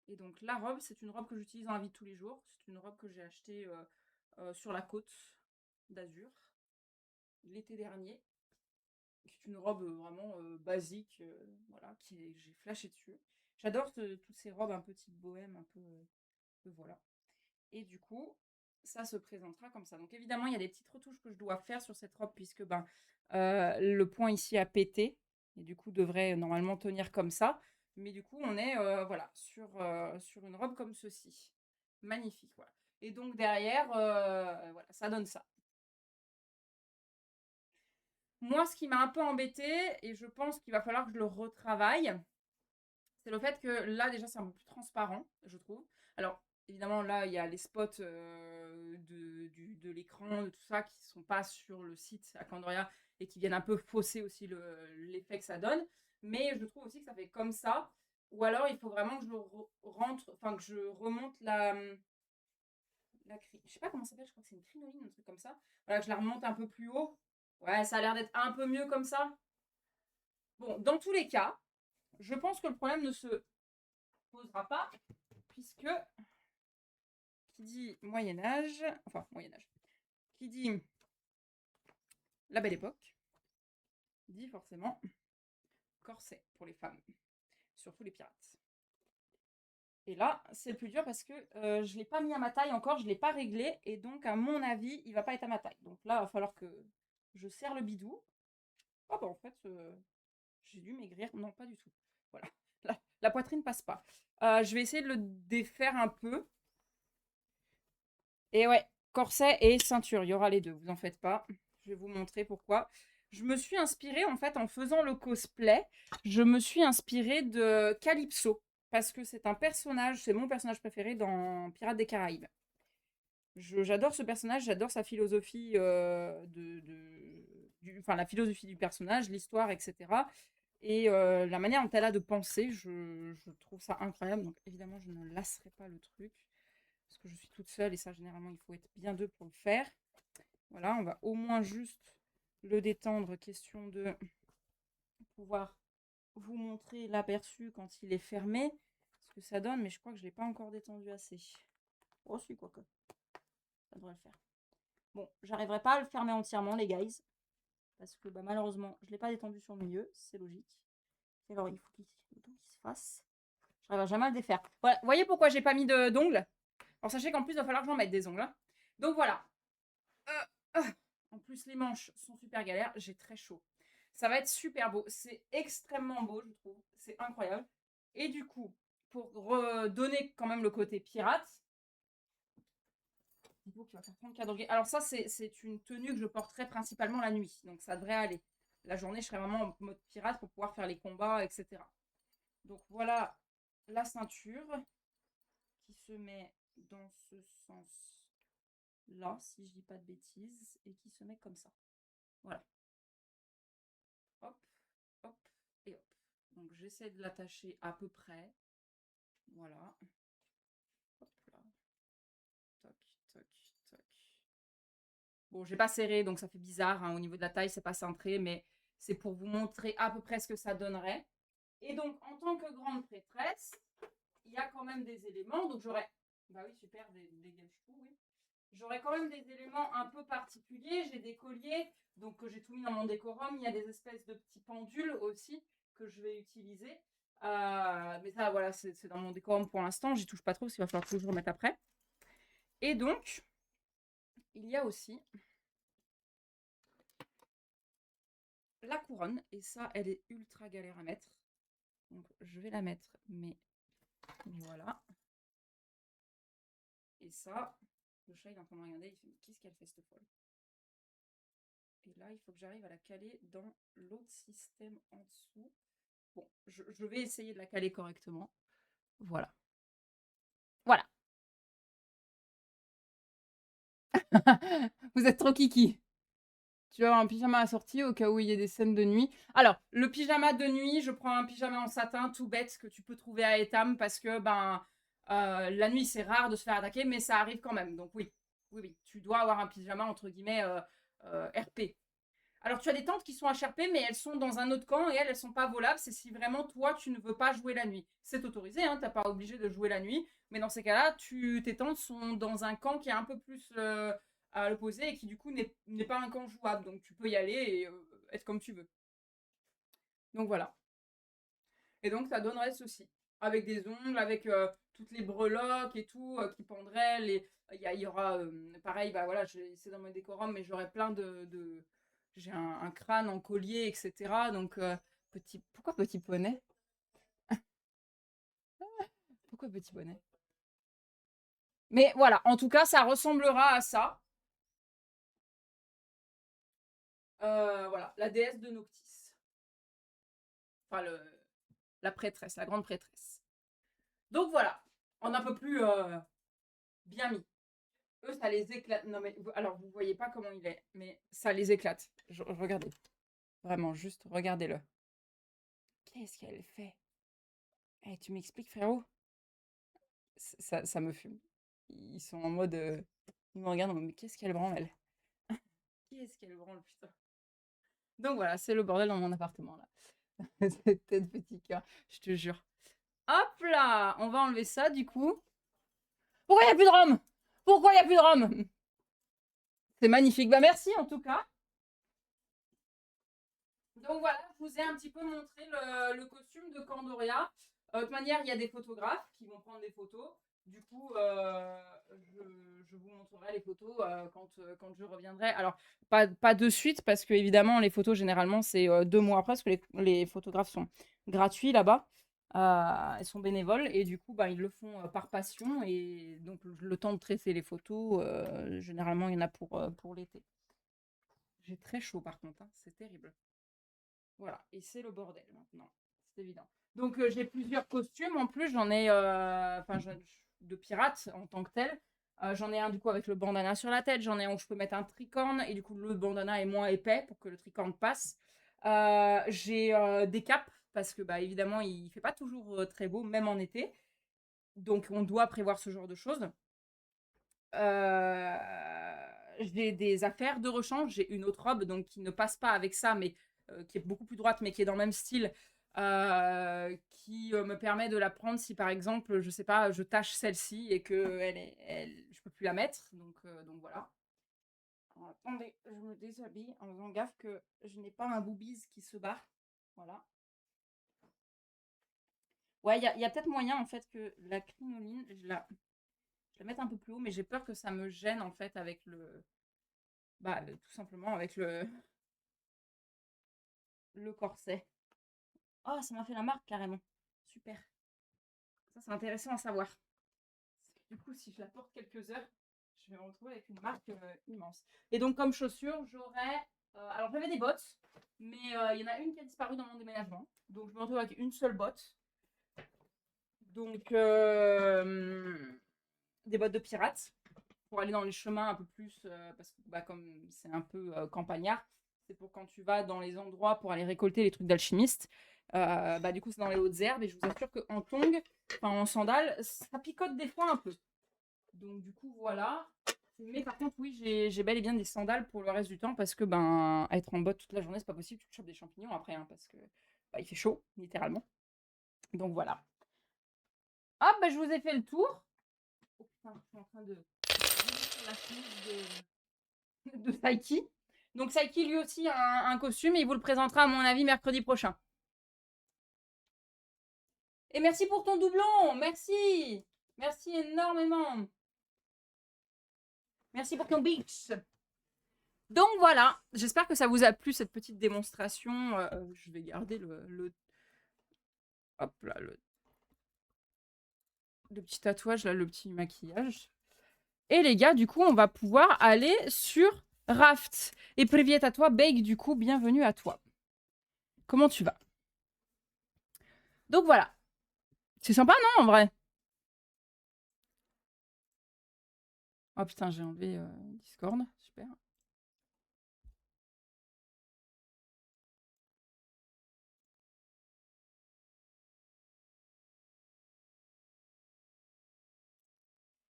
Et donc, la robe, c'est une robe que j'utilise dans la vie de tous les jours. C'est une robe que j'ai achetée sur la côte d'Azur l'été dernier. C'est une robe vraiment basique, voilà, j'ai flashé dessus. J'adore toutes ces robes un peu type bohème, un peu voilà. Et du coup, ça se présentera comme ça. Donc évidemment, il y a des petites retouches que je dois faire sur cette robe puisque ben, le point ici a pété et du coup devrait normalement tenir comme ça. Mais du coup, on est voilà, sur une robe comme ceci. Magnifique, voilà. Et donc derrière, voilà, ça donne ça. Moi, ce qui m'a un peu embêtée, et je pense qu'il va falloir que je le retravaille, c'est le fait que là, déjà, c'est un peu plus transparent, je trouve. Alors, évidemment, là, il y a les spots de l'écran, de tout ça, qui ne sont pas sur le site à Candoria et qui viennent un peu fausser aussi l'effet que ça donne. Mais je trouve aussi que ça fait comme ça. Ou alors, il faut vraiment que je rentre, enfin, que je remonte je sais pas comment ça s'appelle, je crois que c'est une crinoline, un truc comme ça. Voilà, que je la remonte un peu plus haut. Ouais, ça a l'air d'être un peu mieux comme ça. Bon, dans tous les cas, je pense que le problème ne se posera pas, puisque qui dit Moyen-Âge, enfin Moyen-Âge, qui dit la Belle Époque, dit forcément corset pour les femmes, surtout les pirates. Et là, c'est le plus dur parce que je ne l'ai pas mis à ma taille encore, je ne l'ai pas réglé, et donc à mon avis, il ne va pas être à ma taille. Donc là, il va falloir que je serre le bidou. Oh bah en fait, j'ai dû maigrir. Non, pas du tout. Voilà. La poitrine passe pas. Je vais essayer de le défaire un peu. Et ouais, corset et ceinture, il y aura les deux, vous en faites pas. Je vais vous montrer pourquoi. Je me suis inspirée, en fait, en faisant le cosplay, je me suis inspirée de Calypso. Parce que c'est un personnage, c'est mon personnage préféré dans Pirates des Caraïbes. J'adore ce personnage, j'adore sa philosophie, enfin, la philosophie du personnage, l'histoire, etc. Et la manière dont elle a de penser, je trouve ça incroyable. Donc évidemment, je ne lasserai pas le truc. Parce que je suis toute seule et ça, généralement, il faut être bien deux pour le faire. Voilà, on va au moins juste le détendre, question de pouvoir vous montrer l'aperçu quand il est fermé. Ce que ça donne, mais je crois que je ne l'ai pas encore détendu assez. Oh, si, quoique. Ça devrait le faire. Bon, j'arriverai pas à le fermer entièrement, les guys. Parce que bah, malheureusement, je ne l'ai pas détendu sur le milieu, c'est logique. Et alors, il faut qu'il se fasse. Je n'arriverai jamais à le défaire. Voilà, vous voyez pourquoi j'ai pas mis d'ongles? Alors, sachez qu'en plus, il va falloir que j'en mette des ongles. Hein. Donc voilà. En plus, les manches sont super galères. J'ai très chaud. Ça va être super beau. C'est extrêmement beau, je trouve. C'est incroyable. Et du coup, pour redonner quand même le côté pirate, Il faut qu'il va faire 34 degrés. Alors ça, c'est une tenue que je porterai principalement la nuit. Donc ça devrait aller. La journée, je serai vraiment en mode pirate pour pouvoir faire les combats, etc. Donc voilà la ceinture qui se met dans ce sens-là, si je dis pas de bêtises, et qui se met comme ça. Voilà. Hop, hop et hop. Donc j'essaie de l'attacher à peu près. Voilà. Hop là. Toc, toc, toc. Bon, j'ai pas serré, donc ça fait bizarre. Hein. Au niveau de la taille, c'est pas cintré, mais c'est pour vous montrer à peu près ce que ça donnerait. Et donc, en tant que grande prêtresse, il y a quand même des éléments. Donc, j'aurais. Bah oui, super, des gâches-tout, oui. J'aurais quand même des éléments un peu particuliers. J'ai des colliers, donc que j'ai tout mis dans mon décorum. Il y a des espèces de petits pendules aussi que je vais utiliser. Mais ça, voilà, c'est dans mon décorum pour l'instant. J'y touche pas trop, parce qu'il va falloir toujours remettre après. Et donc, il y a aussi la couronne. Et ça, elle est ultra galère à mettre. Donc, je vais la mettre, mais voilà. Et ça, le chat, il est en train de me regarder. Il fait, mais qu'est-ce qu'elle fait, cette folle? Et là, il faut que j'arrive à la caler dans l'autre système en dessous. Bon, je vais essayer de la caler correctement. Voilà. Voilà. Vous êtes trop kiki. Tu vas avoir un pyjama assorti au cas où il y ait des scènes de nuit. Alors, le pyjama de nuit, je prends un pyjama en satin tout bête que tu peux trouver à Etam parce que la nuit, c'est rare de se faire attaquer, mais ça arrive quand même. Donc oui, oui, oui. Tu dois avoir un pyjama entre guillemets RP. Alors, tu as des tentes qui sont HRP, mais elles sont dans un autre camp et elles sont pas volables. C'est si vraiment toi, tu ne veux pas jouer la nuit. C'est autorisé, hein, tu n'es pas obligé de jouer la nuit. Mais dans ces cas-là, tes tentes sont dans un camp qui est un peu plus à l'opposé et qui, du coup, n'est pas un camp jouable. Donc, tu peux y aller et être comme tu veux. Donc, voilà. Et donc, ça donnerait ceci. Avec des ongles, avec toutes les breloques et tout qui pendraient. Il y aura, pareil, bah voilà, c'est dans mon décorum, mais j'aurai plein de j'ai un crâne en collier, etc. Donc, pourquoi petit poney? Pourquoi petit poney? Mais voilà, en tout cas, ça ressemblera à ça. Voilà, la déesse de Noctis. Enfin, la prêtresse, la grande prêtresse. Donc voilà, on a un peu plus bien mis. Eux, ça les éclate. Non, mais alors, vous voyez pas comment il est, mais ça les éclate. Regardez. Vraiment, juste regardez-le. Qu'est-ce qu'elle fait? Eh, tu m'expliques, frérot? Ça me fume. Ils sont en mode. Ils me regardent en mode, mais qu'est-ce qu'elle branle, elle? Qu'est-ce qu'elle branle, putain? Donc voilà, c'est le bordel dans mon appartement, là. Cette tête petit cœur, je te jure. Hop là! On va enlever ça, du coup. Pourquoi il n'y a plus de rhum? Pourquoi il n'y a plus de rhum? C'est magnifique. Bah, merci, en tout cas. Donc voilà, je vous ai un petit peu montré le costume de Candoria. De toute manière, il y a des photographes qui vont prendre des photos. Du coup, je vous montrerai les photos quand je reviendrai. Alors, pas de suite, parce que évidemment, les photos, généralement, c'est 2 mois après, parce que les photographes sont gratuits là-bas. Ils sont bénévoles et du coup, bah, ils le font par passion. Et donc, le temps de traiter les photos, généralement, il y en a pour l'été. J'ai très chaud, par contre, hein, c'est terrible. Voilà, et c'est le bordel maintenant, c'est évident. Donc j'ai plusieurs costumes en plus, j'en ai de pirate en tant que tel. J'en ai un du coup avec le bandana sur la tête, j'en ai un où je peux mettre un tricorne et du coup le bandana est moins épais pour que le tricorne passe. J'ai des capes parce que bah évidemment il fait pas toujours très beau même en été. Donc on doit prévoir ce genre de choses. Euh, j'ai des affaires de rechange. J'ai une autre robe donc qui ne passe pas avec ça, mais qui est beaucoup plus droite, mais qui est dans le même style, qui me permet de la prendre si par exemple, je sais pas, je tâche celle-ci et que je peux plus la mettre. Donc voilà. Alors, attendez, je me déshabille en faisant gaffe que je n'ai pas un boobies qui se barre. Voilà. Ouais, il y a peut-être moyen en fait que la crinoline, je la mette un peu plus haut, mais j'ai peur que ça me gêne en fait avec tout simplement avec le corset. Oh, ça m'a fait la marque carrément. Super. Ça, c'est intéressant à savoir. Du coup, si je la porte quelques heures, je vais me retrouver avec une marque immense. Et donc, comme chaussures, j'aurais... alors, j'avais des bottes, mais il y en a une qui a disparu dans mon déménagement. Donc, je me retrouve avec une seule botte. Donc, des bottes de pirate pour aller dans les chemins un peu plus... parce que, bah, comme c'est un peu campagnard, c'est pour quand tu vas dans les endroits pour aller récolter les trucs d'alchimiste. Bah, du coup, c'est dans les hautes herbes. Et je vous assure qu'en tongs, enfin en sandales, ça picote des fois un peu. Donc, du coup, voilà. Mais par contre, oui, j'ai bel et bien des sandales pour le reste du temps parce que, ben, être en botte toute la journée, c'est pas possible. Tu te chopes des champignons après, hein, parce que bah, il fait chaud, littéralement. Donc, voilà. Ah, bah, je vous ai fait le tour. Oh putain, je suis en train de sur la chemise de Saiki. Donc, Saiki, lui aussi, a un costume et il vous le présentera, à mon avis, mercredi prochain. Et merci pour ton doublon. Merci. Merci énormément. Merci pour ton beach. Donc voilà, j'espère que ça vous a plu cette petite démonstration. Je vais garder hop là, le petit tatouage, là, le petit maquillage. Et les gars, du coup, on va pouvoir aller sur Raft. Et priviet à toi, Bake, du coup, bienvenue à toi. Comment tu vas? Donc voilà. C'est sympa, non, en vrai? Oh putain, j'ai enlevé Discord. Super.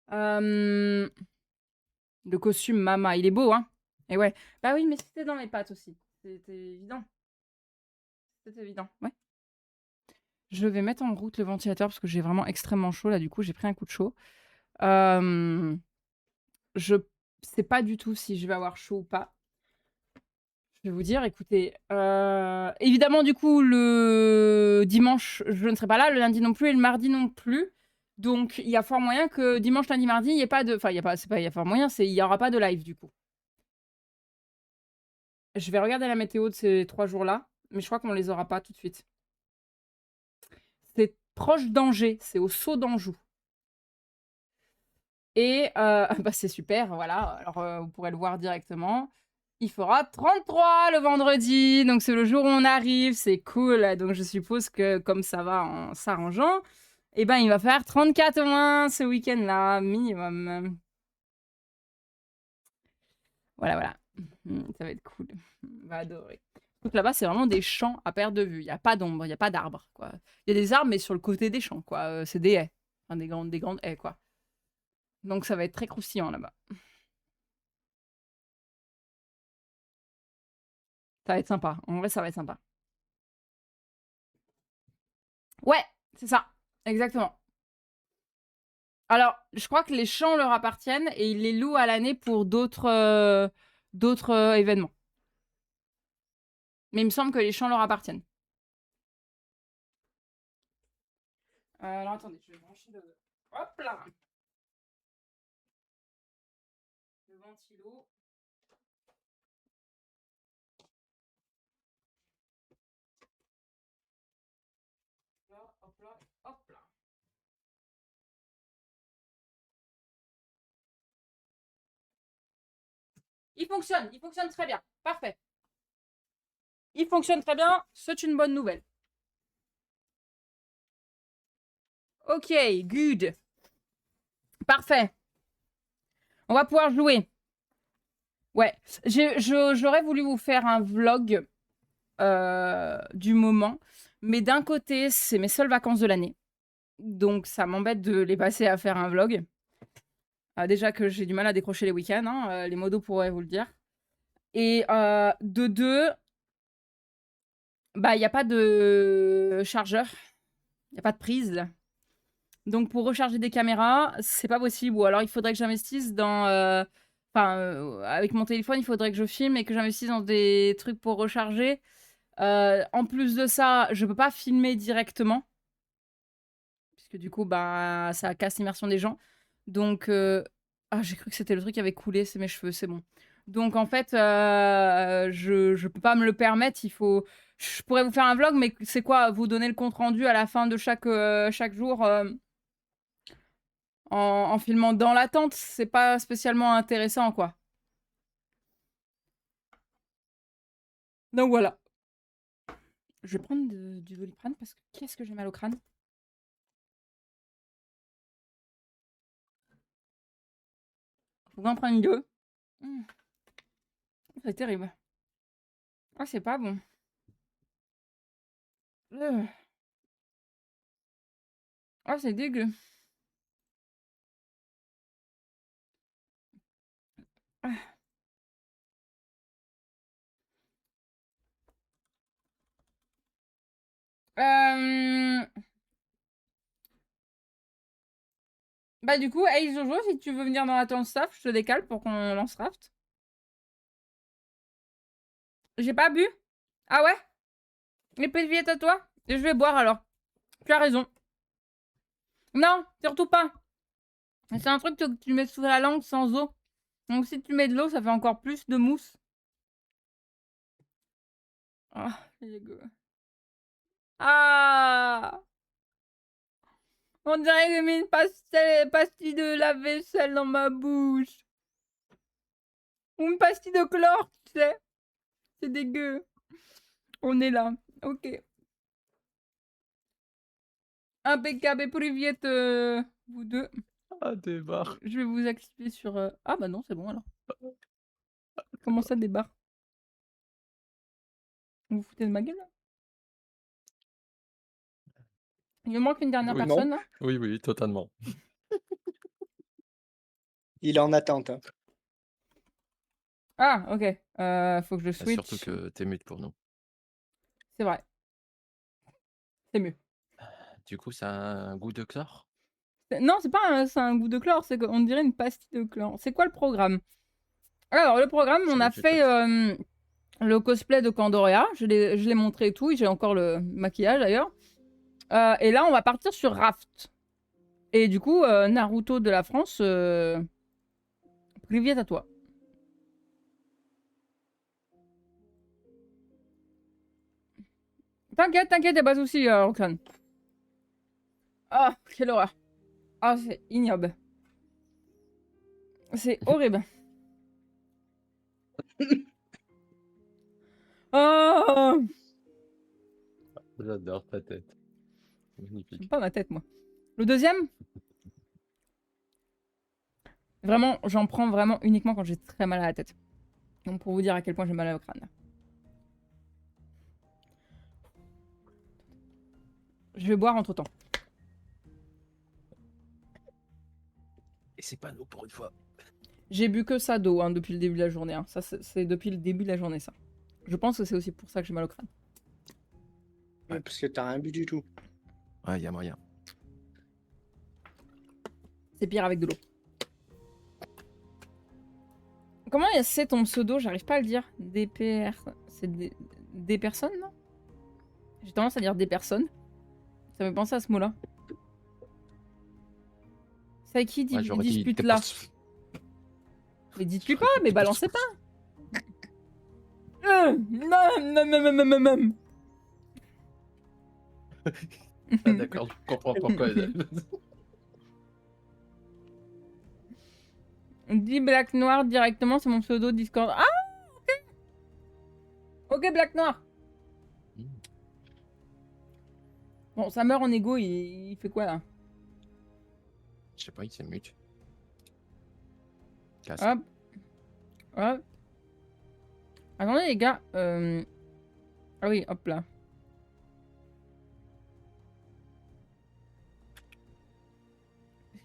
Le costume Mama, il est beau, hein? Et ouais. Bah oui, mais c'était dans les pattes aussi. C'était évident. C'était évident, ouais. Je vais mettre en route le ventilateur parce que j'ai vraiment extrêmement chaud. Là, du coup, j'ai pris un coup de chaud. Je sais pas du tout si je vais avoir chaud ou pas. Je vais vous dire, écoutez, évidemment, du coup, le dimanche, je ne serai pas là, le lundi non plus et le mardi non plus. Donc, il y a fort moyen que dimanche, lundi, mardi, il n'y ait pas de... Enfin, il y a pas, c'est pas il y a fort moyen, c'est il n'y aura pas de live, du coup. Je vais regarder la météo de ces 3 jours-là, mais je crois qu'on les aura pas tout de suite. C'est proche d'Angers, c'est au Saut d'Anjou. Et bah c'est super, voilà. Alors, vous pourrez le voir directement. Il fera 33 le vendredi, donc c'est le jour où on arrive, c'est cool. Donc je suppose que comme ça va en s'arrangeant, eh ben il va faire 34 au moins ce week-end-là, minimum. Voilà, voilà. Ça va être cool. On va adorer. Donc là-bas, c'est vraiment des champs à perte de vue. Il n'y a pas d'ombre, il n'y a pas d'arbres, quoi. Il y a des arbres, mais sur le côté des champs, quoi. C'est des haies. Enfin, des grandes haies, quoi. Donc ça va être très croustillant là-bas. Ça va être sympa. En vrai, ça va être sympa. Ouais, c'est ça. Exactement. Alors, je crois que les champs leur appartiennent et ils les louent à l'année pour d'autres événements. Mais il me semble que les champs leur appartiennent. Alors, attendez, je vais brancher le... Hop là! Le ventilo. Là, hop là, hop là. Il fonctionne très bien. Parfait. Il fonctionne très bien, c'est une bonne nouvelle. Ok, good. Parfait. On va pouvoir jouer. Ouais, j'aurais voulu vous faire un vlog du moment, mais d'un côté, c'est mes seules vacances de l'année. Donc ça m'embête de les passer à faire un vlog. Déjà que j'ai du mal à décrocher les week-ends, hein, les modos pourraient vous le dire. Et de deux, bah il n'y a pas de chargeur, il n'y a pas de prise. Donc pour recharger des caméras, c'est pas possible. Ou alors il faudrait que j'investisse dans... avec mon téléphone, il faudrait que je filme et que j'investisse dans des trucs pour recharger. En plus de ça, je peux pas filmer directement. Puisque du coup, bah, ça casse l'immersion des gens. Donc, ah, j'ai cru que c'était le truc qui avait coulé, c'est mes cheveux, c'est bon. Donc, en fait, je peux pas me le permettre. Il faut... Je pourrais vous faire un vlog, mais c'est quoi? Vous donner le compte-rendu à la fin de chaque jour en filmant dans la tente, c'est pas spécialement intéressant, quoi. Donc voilà. Je vais prendre du Doliprane parce que qu'est-ce que j'ai mal au crâne. Faut en prendre deux. C'est terrible. Ah, c'est pas bon. Ah, c'est dégueu. Ah. Bah du coup, hey Jojo, si tu veux venir dans la tente staff, je te décale pour qu'on lance Raft. J'ai pas bu? Ah ouais? Les péviettes à toi? Je vais boire alors. Tu as raison. Non, surtout pas. C'est un truc que tu mets sous la langue sans eau. Donc si tu mets de l'eau, ça fait encore plus de mousse. Ah, c'est dégueu. Ah! On dirait que j'ai mis une pastille de lave-vaisselle dans ma bouche. Ou une pastille de chlore, tu sais. C'est dégueu. On est là. Ok. Impeccable. Et Priviette, vous deux. Ah, débarre. Je vais vous activer sur... Ah bah non, c'est bon alors. Comment ça, débarre? Vous vous foutez de ma gueule là? Il me manque une dernière Oui, personne là. oui, oui, totalement. Il est en attente. Hein. Ah, ok. Faut que je switch. Surtout que t'es mute pour nous. C'est vrai. C'est mieux. Du coup, ça a un goût de chlore? Non, c'est pas c'est un goût de chlore, c'est qu'on dirait une pastille de chlore. C'est quoi le programme? Alors, le programme, on a fait le cosplay de Candoria. Je l'ai montré et tout. J'ai encore le maquillage d'ailleurs. Et là, on va partir sur Raft. Et du coup, Naruto de la France, Privière à toi. T'inquiète, t'inquiète, y'a pas de soucis, Roxane. Ah, quelle horreur. Ah, c'est ignoble. C'est horrible. Oh, J'adore ta tête. Magnifique. j'aime pas ma tête, moi. Le deuxième, vraiment, j'en prends vraiment uniquement quand j'ai très mal à la tête. Donc pour vous dire à quel point j'ai mal au crâne. Je vais boire entre temps. Et c'est pas nous pour une fois. J'ai bu que ça d'eau hein, depuis le début de la journée. Hein. Ça, c'est depuis le début de la journée, ça. Je pense que c'est aussi pour ça que j'ai mal au crâne. Ouais, parce que t'as rien bu du tout. Ouais, y a moyen. C'est pire avec de l'eau. Comment c'est ton pseudo? J'arrive pas à le dire. DPR. C'est des personnes, non? J'ai tendance à dire des personnes. Ça me pensait à ce mot-là. C'est qui dispute là? Mais dites-lui pas, mais balancez pas. Non. Ah, d'accord, je comprends pourquoi. Dis Black Noir directement, c'est mon pseudo Discord. Ah, ok. Ok, Black Noir. Bon, ça meurt en égo, il fait quoi là? Je sais pas, il s'est mute. Casse. Hop. Hop. Attendez les gars. Ah oui, hop là.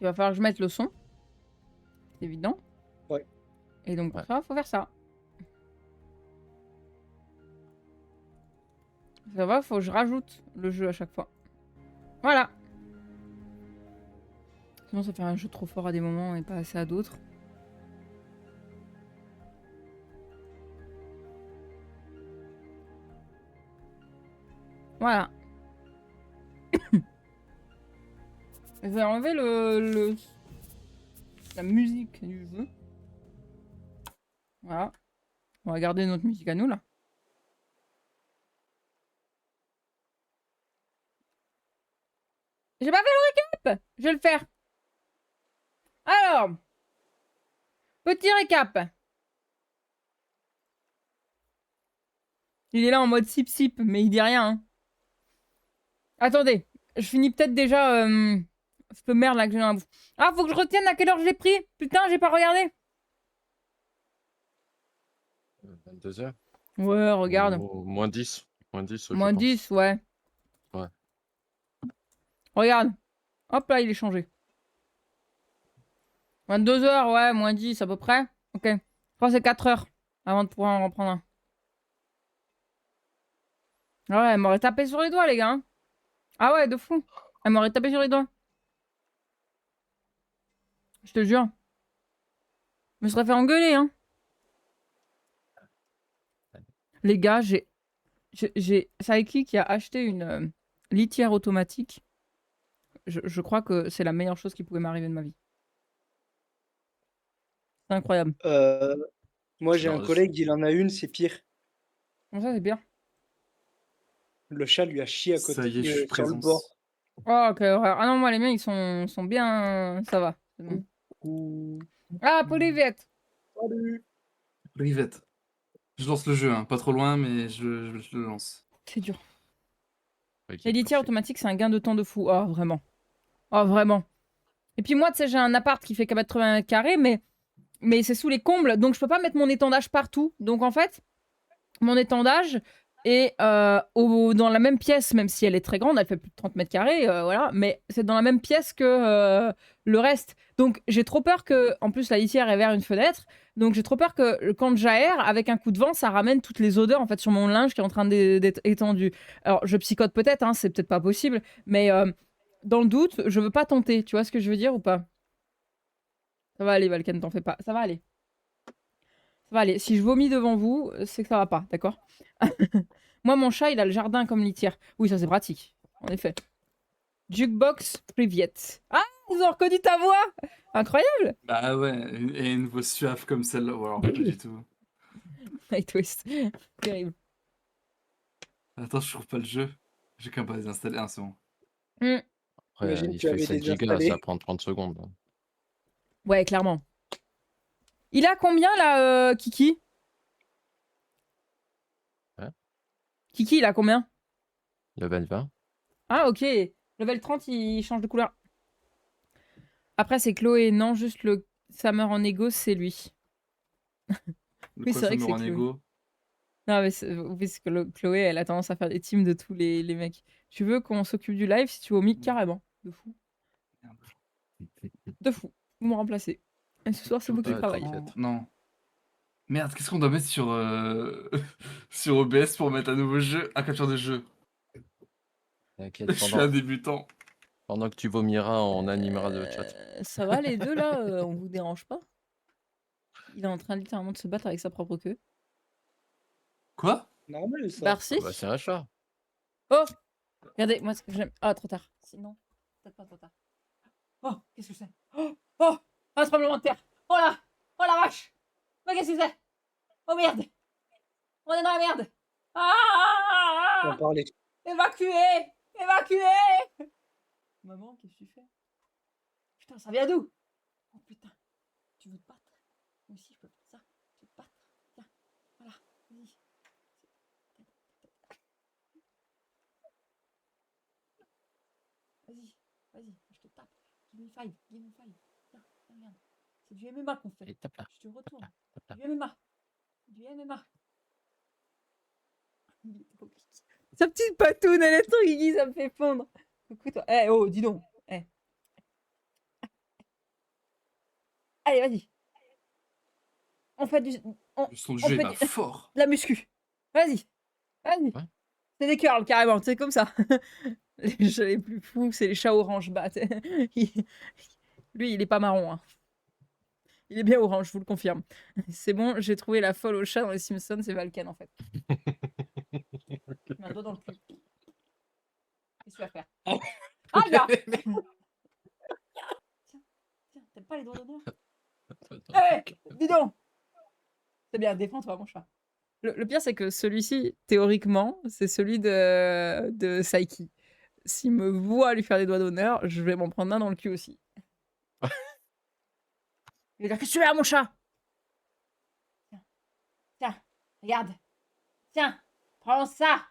Il va falloir que je mette le son. C'est évident. Ouais. Et donc pour ça, faut faire ça. Ça va, faut que je rajoute le jeu à chaque fois. Voilà. Sinon ça fait un jeu trop fort à des moments et pas assez à d'autres. Voilà. Je vais enlever la musique du jeu. Voilà. On va garder notre musique à nous là. J'ai pas fait le recap! Je vais le faire. Alors, petit récap. Il est là en mode sip-sip, mais il dit rien. Hein. Attendez, je finis peut-être déjà cette merde là que j'ai dans la bouffe. Ah, faut que je retienne à quelle heure je l'ai pris. Putain, j'ai pas regardé. 22h. Ouais, regarde. Moins 10. Moins 10, je Moins pense. 10, ouais. Ouais. Regarde. Hop là, il est changé. 22h, ouais, moins 10 à peu près. Ok. Je crois que c'est 4 heures avant de pouvoir en reprendre un. Ah ouais, elle m'aurait tapé sur les doigts, les gars. Hein. Ah ouais, de fou. Elle m'aurait tapé sur les doigts. Je te jure. Je me serais fait engueuler, hein. Les gars, c'est qui a acheté une litière automatique. Je crois que c'est la meilleure chose qui pouvait m'arriver de ma vie. C'est incroyable. Moi, j'ai un Non, collègue, il en a une, c'est pire. Bon, ça, c'est bien. Le chat lui a chié à Ça côté, y est, je suis sur le présence. bord. Oh, quelle horreur. Ah non, moi, les miens, ils sont bien. Ça va. C'est bon. Ouh. Ah, Polyvette. Salut. Rivette. Je lance le jeu, hein. Pas trop loin, mais je le lance. C'est dur. ok, Les litières parfait. automatiques, c'est un gain de temps de fou. Oh, vraiment. Oh, vraiment. Et puis moi, tu sais, j'ai un appart qui fait 80 mètres carrés, mais c'est sous les combles, donc je peux pas mettre mon étendage partout. Donc en fait, mon étendage est dans la même pièce, même si elle est très grande, elle fait plus de 30 mètres carrés, voilà, mais c'est dans la même pièce que le reste. Donc j'ai trop peur que, en plus la litière est vers une fenêtre, donc j'ai trop peur que quand j'aère, avec un coup de vent, ça ramène toutes les odeurs en fait sur mon linge qui est en train d'être étendu. Alors je psychote peut-être, hein, c'est peut-être pas possible, mais dans le doute, je veux pas tenter, tu vois ce que je veux dire ou pas? Ça va aller, Valken, t'en fais pas, ça va aller. Ça va aller. Si je vomis devant vous, c'est que ça va pas, d'accord? Moi, mon chat, il a le jardin comme litière. Oui, ça c'est pratique, en effet. Jukebox Priviette. Ah, ils ont reconnu ta voix! Incroyable! Bah ouais, et une voix suave comme celle-là, ou alors pas du tout. Night Twist. Terrible. Attends, je trouve pas le jeu. J'ai quand même pas désinstallé. Ah, c'est bon. Hmm. Après, Imagine, il tu fait avais 7 gigas, désinstallé. ça prend 30 secondes. Hein. Ouais, clairement. Il a combien, là, Kiki? Hein Kiki, il a combien? Level 20. Ah, ok. Level 30, il change de couleur. Après, c'est Chloé. Non, juste le Summer en égo, c'est lui. Le Oui, quoi, c'est vrai ça que me c'est rend Chloé. égo. Non, mais parce que Chloé, elle a tendance à faire des teams de tous les mecs. Tu veux qu'on s'occupe du live si tu vomis carrément. De fou. Merde. De fou. Vous me remplacez. Et ce soir, c'est vous qui Ouais, travaillez. t'inquiète. Non. Merde, qu'est-ce qu'on doit mettre sur, sur OBS pour mettre un nouveau jeu? Un capture de jeu. T'inquiète, Je suis un débutant. pendant que tu vomiras, on animera le chat. Ça va, les deux, là on vous dérange pas? Il est en train littéralement de se battre avec sa propre queue. Quoi? Normal, ça. Barcy? Ah bah, c'est un chat. Oh! Regardez, moi, ce que j'aime. Ah, trop tard. Sinon, peut-être pas trop tard. Oh, qu'est-ce que c'est? Oh! Oh! Un tremblement de terre! Oh là! Oh la vache! Mais qu'est-ce que c'est? Oh merde! On est dans la merde! On Ah! parlait. Évacuez! Évacuez! Maman, qu'est-ce que tu fais? Putain, ça vient d'où? Oh putain, tu veux te battre? Moi aussi, je peux faire ça. Tu veux te battre? Tiens, voilà, vas-y. Vas-y, vas-y, je te tape. Give me five, give me five. Tiens, tiens, regarde. C'est du MMA qu'on fait. Et tape là, Je te retourne. tape là. Du MMA. Du MMA. Il est trop kiki. Sa petite patoune, elle est trop kiki, ça me fait fondre. Coucou toi. Eh oh, dis donc. Eh. Allez, vas-y. On fait du. Le son du on jeu fait est pas fort. de la muscu. Vas-y. Vas-y. Ouais. C'est des curls, carrément. C'est comme ça. Les chats les plus fous, c'est les chats orange. Bah, lui, il est pas marron. Hein. Il est bien orange, je vous le confirme. C'est bon, j'ai trouvé la folle au chat dans les Simpsons, c'est Valken en fait. Je mets un doigt dans le cul. Qu'est-ce que tu vas faire? Ah, gars! Tiens, t'aimes pas les doigts d'honneur? Dis donc! C'est bien, défends-toi, mon chat. Le pire, c'est que celui-ci, théoriquement, c'est celui de Saiki. S'il me voit lui faire des doigts d'honneur, je vais m'en prendre un dans le cul aussi. Il va dire qu'est-ce que tu veux à mon chat? Tiens, tiens, regarde. Tiens, prends ça.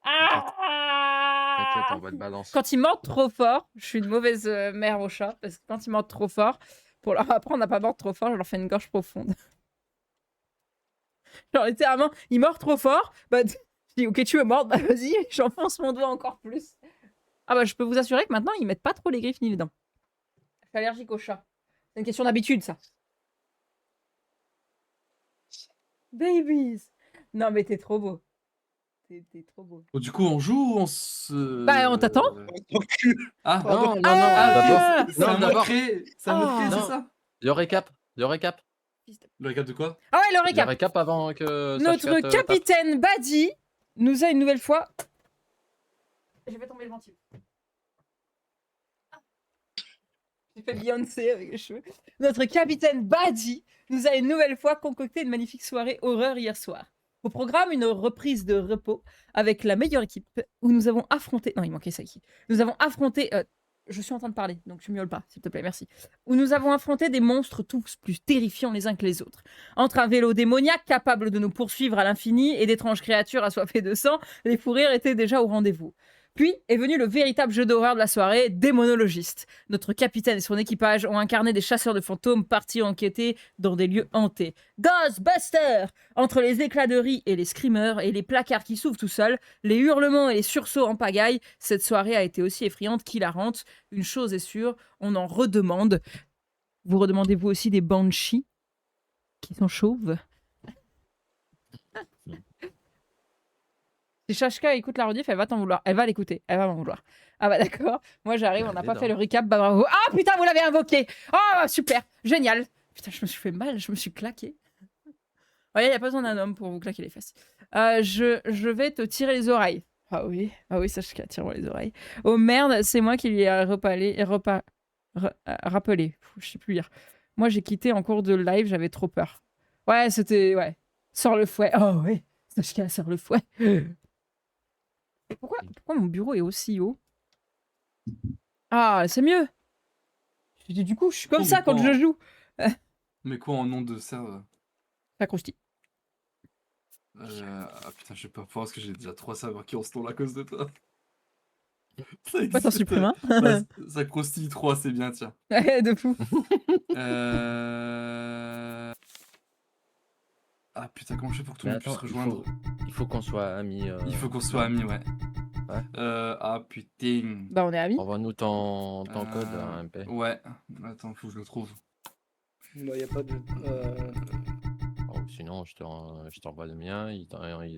T'inquiète, Ah on va te balancer. Quand ils mordent trop fort, je suis une mauvaise mère aux chats parce que quand ils mordent trop fort, pour leur apprendre à pas mordre trop fort, je leur fais une gorge profonde. Genre littéralement, ils mordent trop fort, bah je dis ok tu veux mordre, bah vas-y, j'enfonce mon doigt encore plus. Ah bah je peux vous assurer que maintenant ils mettent pas trop les griffes ni les dents. Je suis allergique aux chats. C'est une question d'habitude ça. Babies. Non mais t'es trop beau. T'es trop beau. Bon, du coup, on joue ou on se. Bah, on t'attend. Au cul. Ah, Pardon. Non, Ah d'abord. c'est un Non, mot d'abord. créé. C'est un mot créé, Ah. c'est Non. ça? Le récap. Le récap. Le récap de quoi? Ah ouais, le Le récap. récap avant que Notre Sashka te tape. capitaine Badi nous a une nouvelle fois. J'ai fait tomber le ventil. J'ai fait Beyoncé avec les cheveux. Notre capitaine Badi nous a une nouvelle fois concocté une magnifique soirée horreur hier soir. Au programme, une reprise de repos avec la meilleure équipe où nous avons affronté. Non, il manquait ça ici. Nous avons affronté. Je suis en train de parler, donc tu miaules pas, s'il te plaît, merci. Où nous avons affronté des monstres tous plus terrifiants les uns que les autres. Entre un vélo démoniaque capable de nous poursuivre à l'infini et d'étranges créatures assoiffées de sang, les fous rires étaient déjà au rendez-vous. Puis est venu le véritable jeu d'horreur de la soirée, Démonologiste. Notre capitaine et son équipage ont incarné des chasseurs de fantômes partis enquêter dans des lieux hantés. Ghostbusters! Entre les éclats de rire et les screamers et les placards qui s'ouvrent tout seuls, les hurlements et les sursauts en pagaille, cette soirée a été aussi effrayante qu'hilarante. Une chose est sûre, on en redemande. Vous redemandez-vous aussi des banshees qui sont chauves? Si Shashka écoute la rediff, elle va t'en vouloir. Elle va l'écouter. Elle va m'en vouloir. Ah bah d'accord. Moi j'arrive, on n'a pas fait le recap. Bah bravo. Ah putain, vous l'avez invoqué. Oh super. Génial. Putain, je me suis fait mal. Je me suis claqué. Ouais, il n'y a pas besoin d'un homme pour vous claquer les fesses. Je vais te tirer les oreilles. Ah oui. Ah oui, Shashka, tire-moi les oreilles. Oh merde, c'est moi qui lui ai rappelé. Je sais plus lire. Moi j'ai quitté en cours de live, j'avais trop peur. Ouais, c'était... Ouais. Sors le fouet. Oh ouais. Shashka, sors le fouet. Pourquoi mon bureau est aussi haut? Ah, c'est mieux. Du coup, je suis comme Oh, ça mais quand quand- je joue. Mais quoi en nom de serve? Ça croustille. Ah putain, je sais pas parce que j'ai déjà 3 serveurs qui en sont à cause de toi. Ça Pourquoi t'en existe. supprimes un? Bah, ça croustille 3, c'est bien, tiens. Ouais, de fou. Ah putain, comment je fais pour que tout Mais le monde puisse attends, rejoindre? il faut qu'on soit amis. Il faut qu'on soit amis, ouais. Ouais. Ah putain. Bah, on est amis. Envoie-nous ton code à MP. Ouais. Attends, faut que je le trouve. Il n'y a pas de. Oh, sinon, je t'envoie le mien, il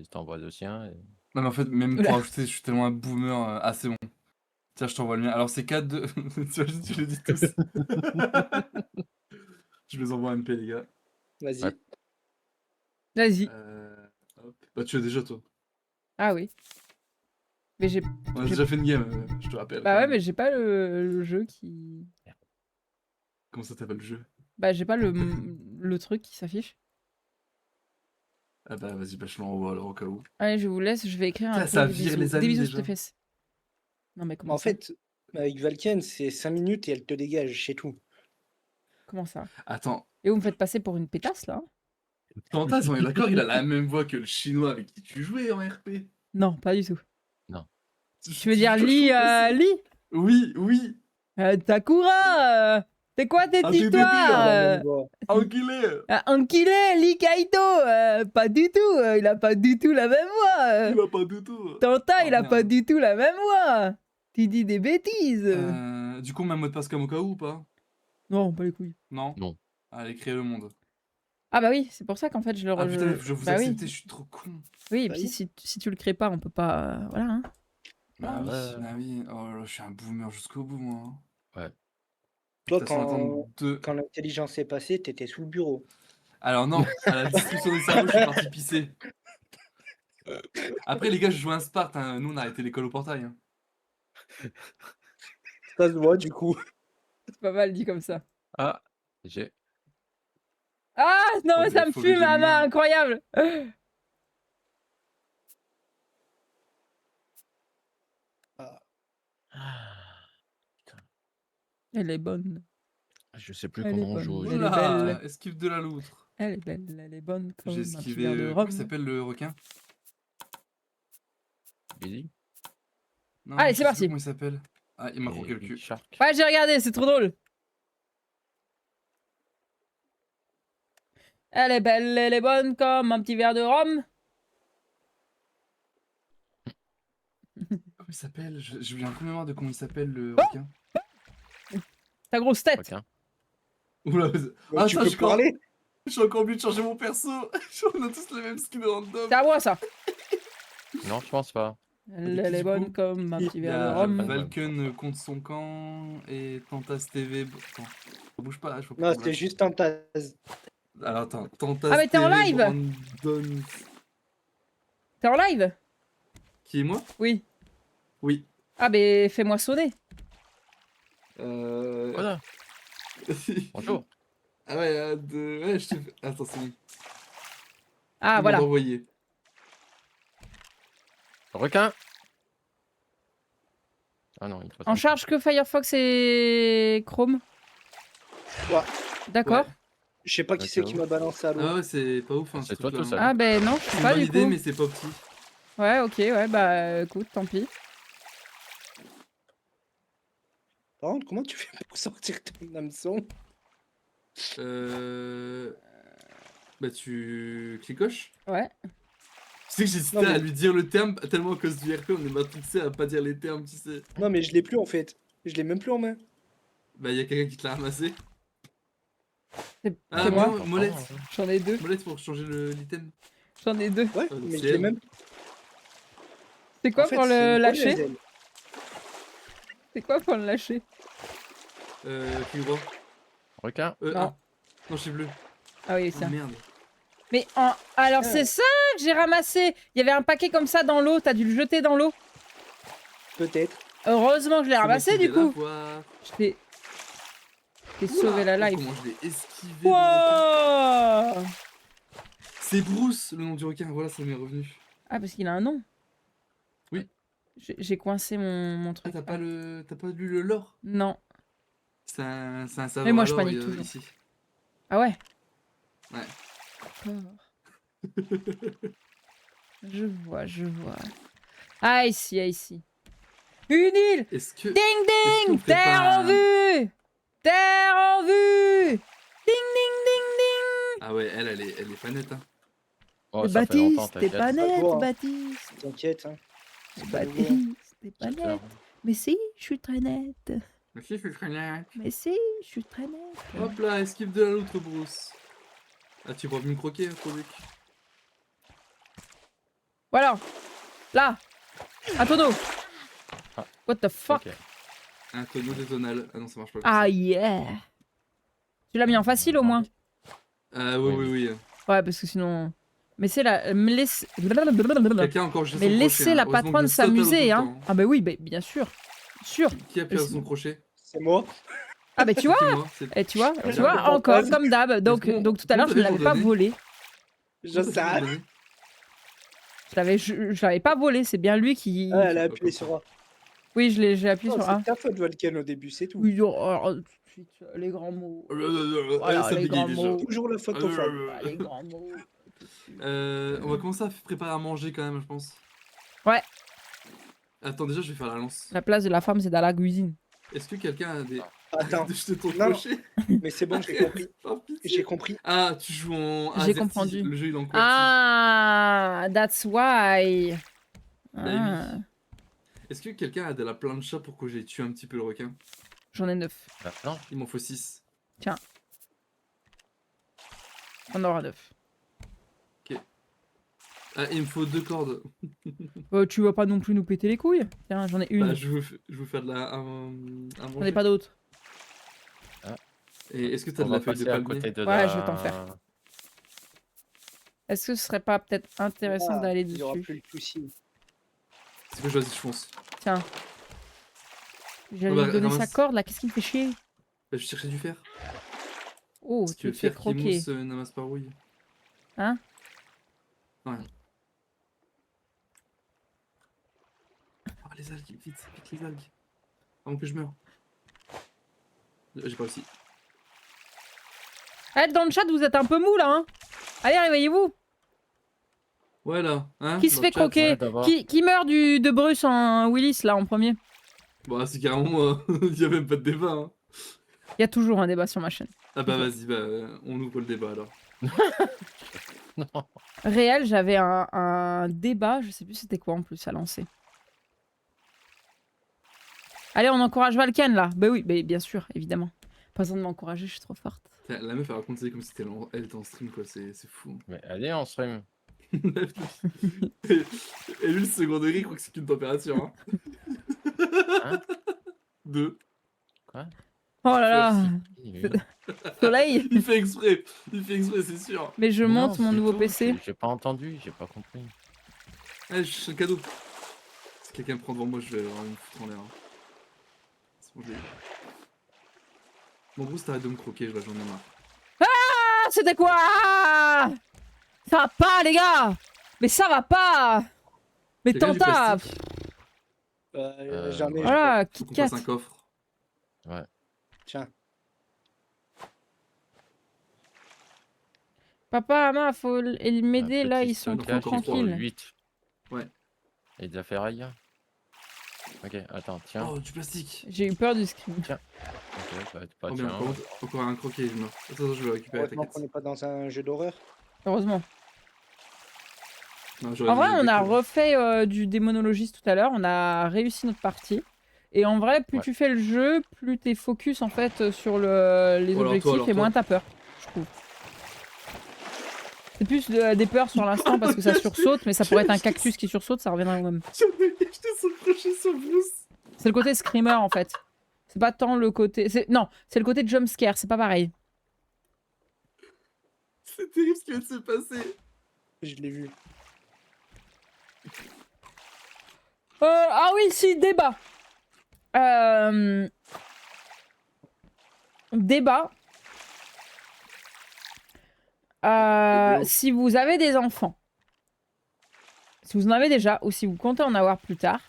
t'envoie le sien. Et... Non mais en fait, même Oula. pour ajouter, je suis tellement un boomer. Ah c'est bon. Tiens, je t'envoie le mien. Alors c'est 4-2. Tu les dis tous. Je les envoie à MP, les gars. Vas-y. Ouais. Vas-y. Hop. Bah tu as déjà toi. Ah oui. Mais j'ai. On a déjà fait une game, je te rappelle. Bah ouais, mais j'ai pas le jeu qui. Comment ça t'appelle le jeu? Bah, j'ai pas le truc qui s'affiche. Ah bah vas-y, bah je l'envoie alors au cas où. Allez, je vous laisse. Je vais écrire un Putain, truc. ça Des vire bisous. les Des amis, bisous sur déjà. tes fesses. Non, mais comment En ça? fait, avec Valken, c'est 5 minutes et elle te dégage, c'est tout. Comment ça? Attends, Et vous me faites passer pour une pétasse là? Fantasme, on est d'accord, il a la même voix que le chinois avec qui tu jouais en RP. Non, pas du tout. Non. Tu veux dire Li, Li? Oui, oui. Takura, c'est quoi tes Ah, t'es bébé, histoires? Enculé. Ankile, Lee Kaito, pas du tout, il a pas du tout la même voix. Il a pas du tout. Tanta, il a merde. pas du tout la même voix. Tu dis des bêtises. Du coup, on met un mot de passe comme au cas où ou pas? Non, pas les couilles. Non. Non. Allez, créer le monde. Ah bah oui, c'est pour ça qu'en fait je le Ah putain, je vous bah accepter, oui. je suis trop con. Oui, et Bah puis oui. si tu le crées pas, on peut pas. Voilà. Hein. Bah oui, ouais. bah oui. Oh là, je suis un boomer jusqu'au bout, moi. Toi, De toute façon, attends, quand l'intelligence est passée, t'étais sous le bureau. Alors non, à la destruction des cerveaux, je suis parti pisser. Après, les gars, je jouais un Sparte. Hein. Nous, on a arrêté l'école au portail. Hein. Ça se voit, du coup. C'est pas mal dit comme ça. Ah, j'ai. Ah non, Faut mais des- ça me faut des fume, ma main, lumières. incroyable. Ah, Elle est bonne. Je sais plus Elle est comment on joue au bonne, jeu. elle est Oula, belle. esquive de la loutre. Elle est belle, elle est bonne comme J'ai un petit esquivé. verre de Comment rhum. il s'appelle le requin? Billy Non, Allez, je c'est sais plus parti. comment il s'appelle. Ah, il m'a croqué le et cul. Shark. Ouais, j'ai regardé, c'est trop drôle. Elle est belle, elle est bonne comme un petit verre de rhum. Comment il s'appelle? J'ai bien un peu mémoire de comment il s'appelle le Oh requin. Ta grosse tête. Requin. Oula, Mais ah, tu ça, peux parler. je suis encore obligé de changer mon perso. On a tous le même skin random. C'est à moi, ça. Non, je pense pas. Elle qui, est du bonne coup comme un Il petit Il y verre de a rhum. Valken contre son camp et Tantas TV. Attends, ça bouge pas, je vois pas Non, comment c'est juste un tas. Alors attends, Tantas Ah, mais t'es en TV live? Brandon. T'es en live? Qui est moi? Oui. Oui. Ah, ben fais-moi sonner. Voilà. Bonjour. Ah ouais, ouais, je te fais. Attends, c'est bon. Ah, Ils m'ont voilà. envoyé. Requin. Ah non, il faut En charge que Firefox et Chrome. Ouais. D'accord. Ouais. Je sais pas qui c'est qui m'a balancé à l'eau. Ah ouais, c'est pas ouf, hein, C'est ce toi truc-là, tout hein. seul. Ah, ben non, je sais C'est une pas bonne du idée, coup. mais c'est pas petit. Ouais, ok, ouais, bah écoute, tant pis. Par contre, comment tu fais pour sortir ton hameçon? Bah, tu clicoches. Ouais. Tu sais que j'hésitais Non, mais- à lui dire le terme, tellement à cause du RP, on est matrixé à pas dire les termes, tu sais. Non, mais je l'ai plus en fait. Je l'ai même plus en main. Bah, y a quelqu'un qui te l'a ramassé. C'est Ah, c'est moi. non, Molette. J'en ai deux. Molette pour changer l'item. J'en ai deux. Ouais, Ah, donc mais c'est je l'ai elle. même. C'est quoi En fait, pour c'est le une lâcher? polonaise, elle. C'est quoi pour le lâcher? Clic droit. Requin. Non. Ah. Non, je sais bleu. Ah oui, Oh ça. merde. Mais alors Ah. c'est ça que j'ai ramassé. Il y avait un paquet comme ça dans l'eau. T'as dû le jeter dans l'eau. Peut-être. Heureusement que je l'ai C'est ramassé Mathilde du coup. Lavoie. Je t'ai Oula, sauvé la oh, life. comment je l'ai esquivé. le requin. Wow. C'est Bruce, le nom du requin. Voilà, ça m'est revenu. Ah, parce qu'il a un nom. Oui. J'ai coincé mon Ah, truc. t'as pas lu le lore? Non. C'est un serveur Mais moi, je lore, panique toujours. ici. Ah ouais. Ouais. D'accord. Je vois, je vois. Ah, ici, ah, ici. Une île. Est-ce que... Ding qu'on ding. ferait Terre pas en vue. Terre en vue. Ding ding ding ding. Ah ouais, elle est pas nette, hein. Oh, ça fait longtemps, Baptiste, t'es t'inquiète. pas net, Toi, hein. Baptiste. T'inquiète. Hein. C'est pas nouveau. Baptiste, t'es pas C'est clair. net. Mais si, je suis très nette. Mais si, je suis très nette. Mais si, je suis très nette. Hop là, esquive de la loutre, Bruce. Ah, tu vas me croquer, hein, Produc. Voilà. Là. Un tonneau. Ah. What the fuck? Ok. Un tonneau de tonal. Ah non, ça marche pas comme Ah yeah. Tu l'as mis en facile au moins? ça. Oui, oui, oui. Ouais, parce que sinon... Mais c'est la... Me laisse... Quelqu'un a encore jeté Mais son laissez crochet, la hein. Heureusement patronne que je saute à l'eau tout s'amuser, le hein. temps. Ah bah oui, bah, bien sûr. Sûr. Qui a perdu son crochet? C'est moi. Ah bah tu vois. C'est moi, c'est- Et tu vois, Ah, tu vois, d'accord. encore comme d'hab. Donc qu'on- tout à l'heure, je ne comment l'avais t'avais pas donné volé. Je sais. Ah, Je l'avais pas volé, c'est bien lui qui... elle a appuyé sur A. Oui, j'ai appuyé Non, sur A. c'est ta faute, Valken, au début, c'est tout. Oui, tout de suite, les grands mots. Voilà, Ça les bégaye grands déjà. mots. Toujours la faute aux femmes. Ah, les grands mots. On va commencer à préparer à manger quand même, je pense. Ouais. Attends, déjà, je vais faire la lance. La place de la femme, c'est dans la cuisine. Est-ce que quelqu'un a des... Attends, de jeter ton Non. crochet? mais c'est bon, j'ai compris. Oh, pitié. J'ai compris. Ah, tu joues en J'ai AZERTY, compris. le jeu il est en QWERTY. Ah, that's why. Bah Ah, oui. Est-ce que quelqu'un a de la plancha pour que j'ai tué un petit peu le requin? j'en ai 9. Ah, non. Il m'en faut 6. On aura 9. Ah, il me faut 2 cordes. Tu vas pas non plus nous péter les couilles? Tiens, j'en ai une. Bah, je veux faire de la... à J'en ai manger. pas d'autres. Et est-ce que t'as On de va la feuille de passer à palmier? côté de Ouais, la... je vais t'en faire. Est-ce que ce serait pas peut-être intéressant Ah, d'aller il y aura dessus? plus le souci. C'est que je choisis, je pense. Tiens. J'allais bah, lui donner sa ramasse. corde là, qu'est-ce qui me fait chier? Bah, je cherchais du fer. Oh, Parce tu que te fais fer qui croquer. mousse n'amasse pas rouille. Hein? Ouais. Ah, les algues, vite les algues. Avant que je meure. J'ai pas réussi. Eh, dans le chat, vous êtes un peu mou là, hein. Allez, réveillez-vous. Ouais, là. Hein, Qui se dans fait le chat. croquer? Ouais, d'abord. Qui meurt de Bruce en Willis là en premier? Bon, c'est carrément moi. Il y a même pas de débat. Hein. Il y a toujours un débat sur ma chaîne. Ah bah vas-y, bah on ouvre le débat alors. Non. Réel, j'avais un débat, je sais plus c'était quoi en plus à lancer. Allez, on encourage Valken là. Bah oui, bah, bien sûr, évidemment. Pas besoin de m'encourager, je suis trop forte. Putain, la meuf elle raconte ça comme si elle était en stream quoi, c'est fou. Mais allez, on stream. Et lui le second degré il croit que c'est qu'une température. Hein. Hein 2. Quoi? Oh là là, Il soleil. Il fait exprès, c'est sûr. Mais je Non, monte mon c'est nouveau tout, PC. J'ai pas entendu, j'ai pas compris. Allez, je cherche un cadeau. Si quelqu'un me prend devant moi, je vais avoir une foutre en l'air. Hein. C'est bon, je l'ai eu. Bon, Bruce, t'arrêtes de me croquer, j'en ai marre. Ah, c'était quoi? Ça va pas, les gars. Mais ça va pas. Mais Quelqu'un a du Tanta. plastique J'en ai. ouais. Voilà, Faut Kit qu'on Kat. fasse un coffre. Ouais. Tiens. Papa, maman, faut m'aider là, ils sont trop stockage, il faut tranquilles. 8. Ouais. Et des affaires ailleurs. Ok, attends, tiens. Oh, du plastique. J'ai eu peur du scream. Ok, bah, pas Oh bien, tiens. par contre, encore un croquet, il meurt. Attends, je vais le récupérer, Heureusement qu'on t'inquiète. n'est pas dans un jeu d'horreur. Heureusement. Non, j'aurais En vrai, dû on a découvrir. refait du démonologiste tout à l'heure. On a réussi notre partie. Et en vrai, plus Ouais. tu fais le jeu, plus t'es focus en fait sur les Oh, alors objectifs toi, et moins t'as peur, je trouve. C'est plus des peurs sur l'instant parce que ça sursaute, mais ça pourrait être un cactus qui sursaute, ça reviendra au même. J'en ai jeté son crochet sur Bruce. C'est le côté screamer en fait. C'est pas tant le côté. Non, c'est le côté jumpscare, c'est pas pareil. C'est terrible ce qui vient de se passer. Je l'ai vu. Ah oui, si, débat. Débat. Si vous avez des enfants, si vous en avez déjà ou si vous comptez en avoir plus tard,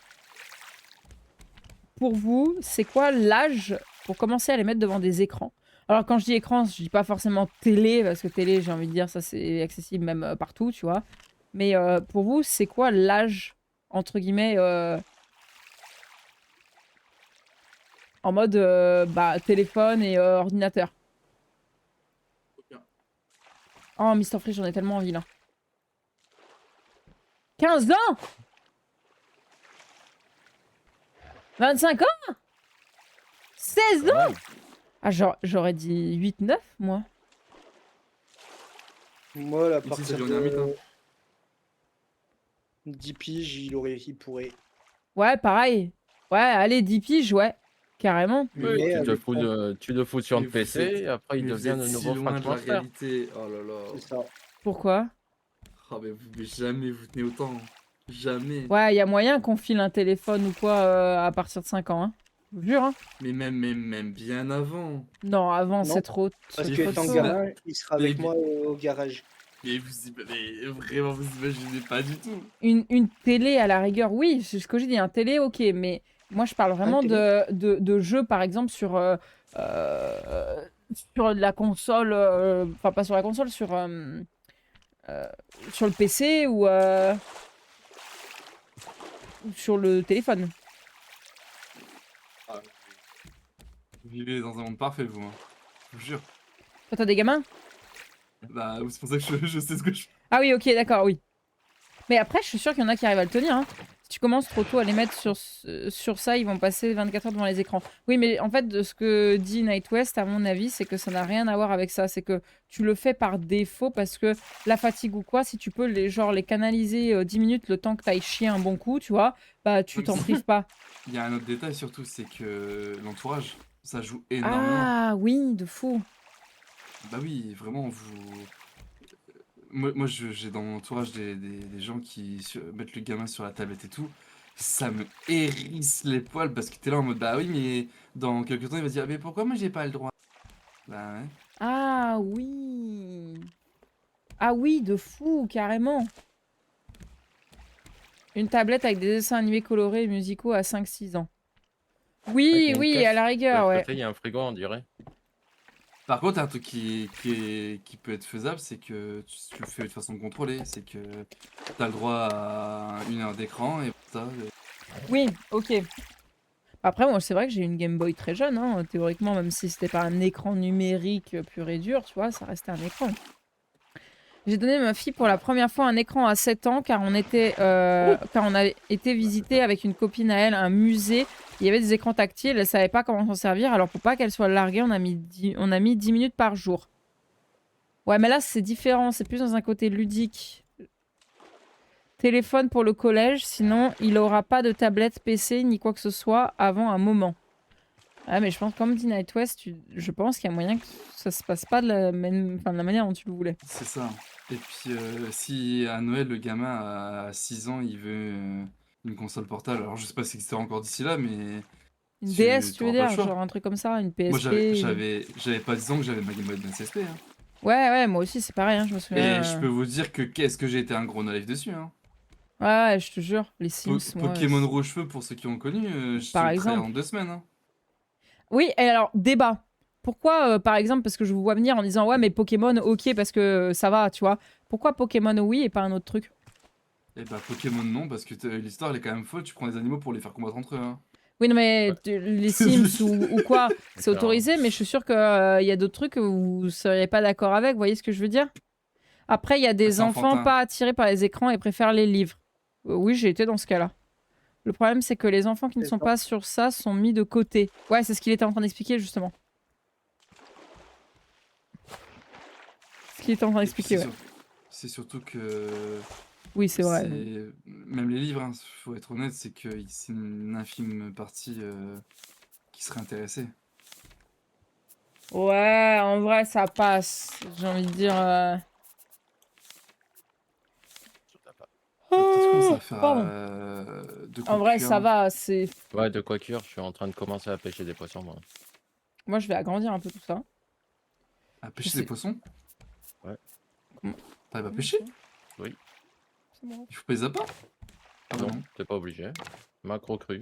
pour vous, c'est quoi l'âge pour commencer à les mettre devant des écrans? Alors quand je dis écran, je dis pas forcément télé, parce que télé, j'ai envie de dire, ça c'est accessible même partout, tu vois. Mais pour vous, c'est quoi l'âge, entre guillemets, en mode téléphone et ordinateur? Oh, Mr. Free, j'en ai tellement envie là. 15 ans? 25 ans? 16 ans? Ouais. Ah, j'aurais dit 8-9, moi. Moi, à Ici, partir c'est du ermite, hein. de 10 piges, il pourrait. Ouais, pareil. Ouais, allez, 10 piges, ouais. Carrément. Oui, Mais tu le fous sur Mais le vous PC, êtes- après il mais vous devient euh, êtes le si nouveau loin Frank de la Monster. réalité. Oh là là. C'est ça. Pourquoi? Oh, mais jamais vous tenez autant. Jamais. Ouais, il y a moyen qu'on file un téléphone ou quoi à partir de 5 ans, hein. Je vous jure, hein. Mais même bien avant. Non, avant, Non, c'est trop. Parce c'est que trop étant tôt. gamin, il sera avec Mais- moi au garage. Mais vraiment, vous imaginez pas du tout. Une télé, à la rigueur, oui, c'est ce que j'ai dit, un télé, ok, mais moi, je parle vraiment télé. de jeux, par exemple, sur la console, enfin, pas sur la console, sur le PC ou sur le téléphone. Vous vivez dans un monde parfait, vous. Hein. Je vous jure. Toi, t'as des gamins? Bah, c'est pour ça que je sais ce que je fais. Ah oui, ok, d'accord, oui. Mais après, je suis sûre qu'il y en a qui arrivent à le tenir, hein. Si tu commences trop tôt à les mettre sur ça, ils vont passer 24 heures devant les écrans. Oui, mais en fait, de ce que dit Night West, à mon avis, c'est que ça n'a rien à voir avec ça. C'est que tu le fais par défaut parce que la fatigue ou quoi, si tu peux les canaliser 10 minutes le temps que t'ailles chier un bon coup, tu vois, bah tu t'en prives pas. Il y a un autre détail surtout, c'est que l'entourage, ça joue énormément. Ah oui, de fou. Bah oui, vraiment, Moi j'ai dans mon entourage des gens qui mettent le gamin sur la tablette et tout. Ça me hérisse les poils parce que t'es là en mode bah oui, mais dans quelques temps il va se dire mais pourquoi moi j'ai pas le droit? Bah ouais. Ah oui. Ah oui, de fou, carrément. Une tablette avec des dessins animés colorés et musicaux à 5-6 ans. Oui, Avec une oui, caisse. à la rigueur, De ouais. l'autre côté, il y a un frigo, on dirait. Par contre, un truc qui peut être faisable, c'est que tu le fais de façon contrôlée. C'est que t'as le droit à 1 heure d'écran et ça. Oui, ok. Après, moi, c'est vrai que j'ai une Game Boy très jeune, hein, théoriquement, même si c'était pas un écran numérique pur et dur, tu vois, ça restait un écran. J'ai donné à ma fille pour la première fois un écran à 7 ans car car on avait été visiter avec une copine à elle un musée. Il y avait des écrans tactiles, elle savait pas comment s'en servir, alors pour pas qu'elle soit larguée, on a mis 10 minutes par jour. Ouais, mais là, c'est différent, c'est plus dans un côté ludique. Téléphone pour le collège, sinon il aura pas de tablette, PC, ni quoi que ce soit avant un moment. Ah, mais je pense, comme dit Night West, je pense qu'il y a moyen que ça se passe pas de la même, enfin, de la manière dont tu le voulais. C'est ça. Et puis, si à Noël, le gamin à 6 ans, il veut une console portable, alors je sais pas si c'est encore d'ici là, mais Une DS, tu veux t'auras pas le dire, choix. genre un truc comme ça, une Moi, PSP. j'avais pas 10 ans que j'avais ma Game Boy Advance SP. Hein. Ouais, moi aussi, c'est pareil, hein, je me souviens. Et je peux vous dire que qu'est-ce que j'ai été un gros no life dessus. Hein. Ouais, je te jure, les Sims, moi. Pokémon Rouge-Feu, pour ceux qui ont connu, je Par te le exemple. en 2 semaines. Hein. Oui, et alors, débat. Pourquoi, par exemple, parce que je vous vois venir en disant ouais, mais Pokémon, ok, parce que ça va, tu vois. Pourquoi Pokémon oui et pas un autre truc? Et bah, Pokémon non, parce que l'histoire elle est quand même folle, tu prends des animaux pour les faire combattre entre eux. Hein. Oui, non, mais Ouais. les Sims ou quoi, c'est D'accord. autorisé, mais je suis sûre qu'il y a d'autres trucs où vous seriez pas d'accord avec, vous voyez ce que je veux dire? Après, il y a des c'est enfants enfantin. pas attirés par les écrans et préfèrent les livres. Oui, j'ai été dans ce cas-là. Le problème, c'est que les enfants qui ne C'est sont ça. pas sur ça sont mis de côté. Ouais, c'est ce qu'il était en train d'expliquer, justement. Ce qu'il était en train Et puis d'expliquer, ouais. c'est surtout que Oui, c'est vrai. même les livres, hein, faut être honnête, c'est que c'est une infime partie qui serait intéressée. Ouais, en vrai, ça passe. J'ai envie de dire. Peut-être commencer à faire Pardon. de En vrai, cuire. ça va. C'est. Ouais, de quoi cuire, je suis en train de commencer à pêcher des poissons, moi. Moi, je vais agrandir un peu tout ça. À pêcher sais- des poissons. Ouais. Comment- T'arrives à pêcher? Oui. C'est bon. Il faut pas les appâts? Ah bah Non, non. t'es pas obligé. Macro cru.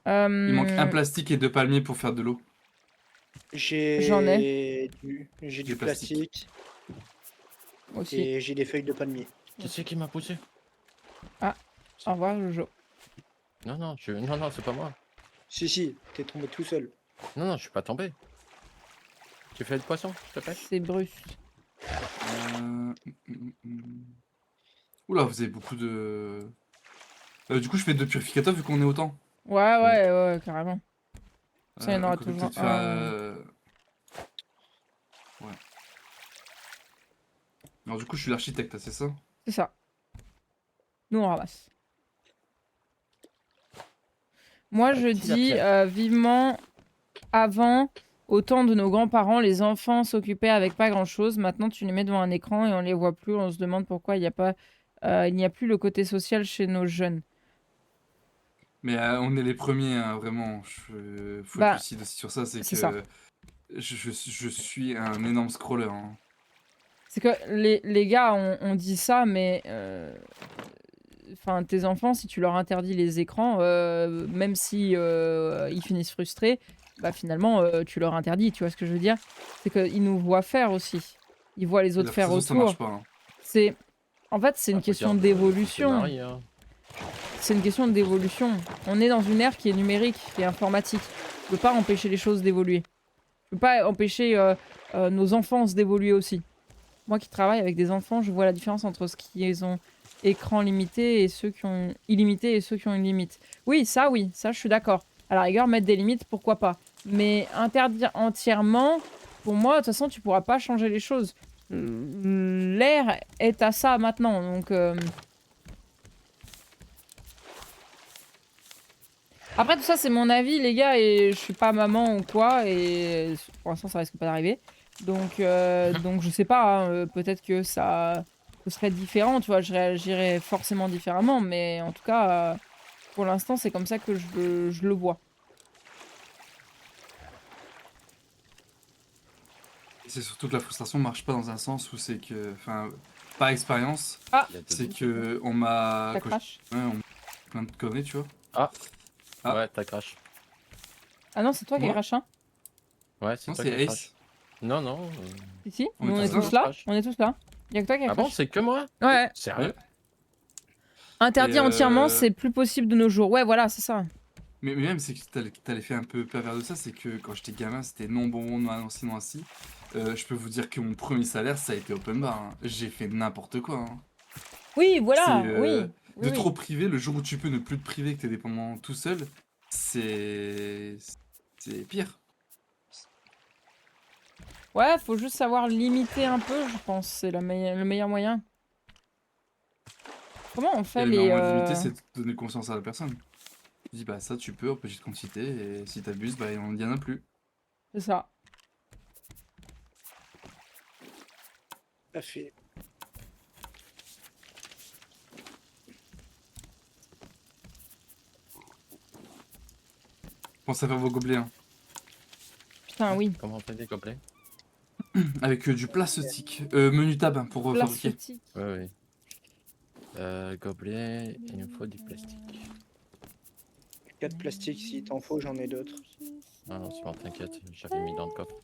Il manque un Euh, plastique et 2 palmiers pour faire de l'eau. J'en ai. J'ai Du du plastique. plastique Aussi. et j'ai des feuilles de palmier. Qui c'est qui m'a poussé? Au revoir, Jojo. Non, non, non, c'est pas moi. Si, t'es tombé tout seul. Non, je suis pas tombé. Tu fais le poisson, s'il te plaît? C'est Bruce. Oula, vous avez beaucoup de... du coup, je fais 2 purificateurs vu qu'on est autant. Ouais, carrément. Ça, il y en aura Donc, on peut toujours peut-être un. faire, ouais. Alors du coup, je suis l'architecte, c'est ça? C'est ça. Nous, on ramasse. Moi, je Qui la dis pierre vivement avant, au temps de nos grands-parents, les enfants s'occupaient avec pas grand-chose. Maintenant, tu les mets devant un écran et on les voit plus. On se demande pourquoi il n'y a plus le côté social chez nos jeunes. Mais on est les premiers, hein, vraiment. Faut être Bah, lucide aussi sur ça, c'est c'est que ça. je suis un énorme scroller. Hein. C'est que les gars, on dit ça, mais enfin, tes enfants, si tu leur interdis les écrans, même si ils finissent frustrés, bah finalement, tu leur interdis. Tu vois ce que je veux dire? C'est qu'ils nous voient faire aussi. Ils voient les Et autres la faire frustration, ça autour. marche pas. Hein. C'est, en fait, c'est une Faut question dire, d'évolution. c'est Marie, hein. C'est une question d'évolution. On est dans une ère qui est numérique, qui est informatique. Je peux pas empêcher les choses d'évoluer. Je peux pas empêcher nos enfances d'évoluer aussi. Moi qui travaille avec des enfants, je vois la différence entre ce qui ont écran limité et ceux qui ont illimité et ceux qui ont une limite. Oui, ça, je suis d'accord. À la rigueur, mettre des limites, pourquoi pas. Mais interdire entièrement, pour moi, de toute façon, tu pourras pas changer les choses. L'ère est à ça maintenant, donc... Après, tout ça, c'est mon avis, les gars, et je suis pas maman ou quoi, et pour l'instant, ça risque pas d'arriver. Donc je sais pas, hein, peut-être que ça ce serait différent, tu vois, je réagirais forcément différemment, mais en tout cas, pour l'instant, c'est comme ça que je le vois. C'est surtout que la frustration marche pas dans un sens où c'est que, enfin, par expérience, Il y a c'est deux- que on m'a Ça coché crache. on m'a plein de conneries, tu vois. Ah, Ah. ouais, t'as crash. Ah non, c'est toi qui Moi crache, hein? Ouais, c'est Non, toi c'est qui crache. Ace. Non, non. Si, On nous est on est tous tous là. là. On est tous là. Y'a que toi qui Ah bon, crache. c'est que moi? Ouais. Sérieux? Ouais. Interdit Et entièrement, c'est plus possible de nos jours. Ouais, voilà, c'est ça. mais même, c'est que t'as l'effet un peu pervers de ça, c'est que quand j'étais gamin, c'était non bon, non ainsi, non ainsi. Je peux vous dire que mon premier salaire, ça a été open bar, hein. J'ai fait n'importe quoi, hein. Oui, C'est voilà, oui. Oui, de oui. trop priver, le jour où tu peux ne plus te priver, que t'es dépendant tout seul, c'est pire. Ouais, faut juste savoir limiter un peu, je pense. C'est le meilleur moyen. Comment on Et fait le meilleur les... moyen de limiter, c'est de donner conscience à la personne. Tu dis, bah ça, tu peux, en petite quantité, et si t'abuses, bah il y en a plus. C'est ça. Tout à fait. Pensez à faire vos gobelets, hein. Putain, oui. Comment on fait des gobelets? Avec du plastique. Menu tab hein, pour fabriquer. Plastique. Ouais, ouais. Gobelet, il me faut du plastique. 4 plastiques, si t'en faut, j'en ai d'autres. Ah non, c'est bon, t'inquiète, j'avais mis dans le coffre.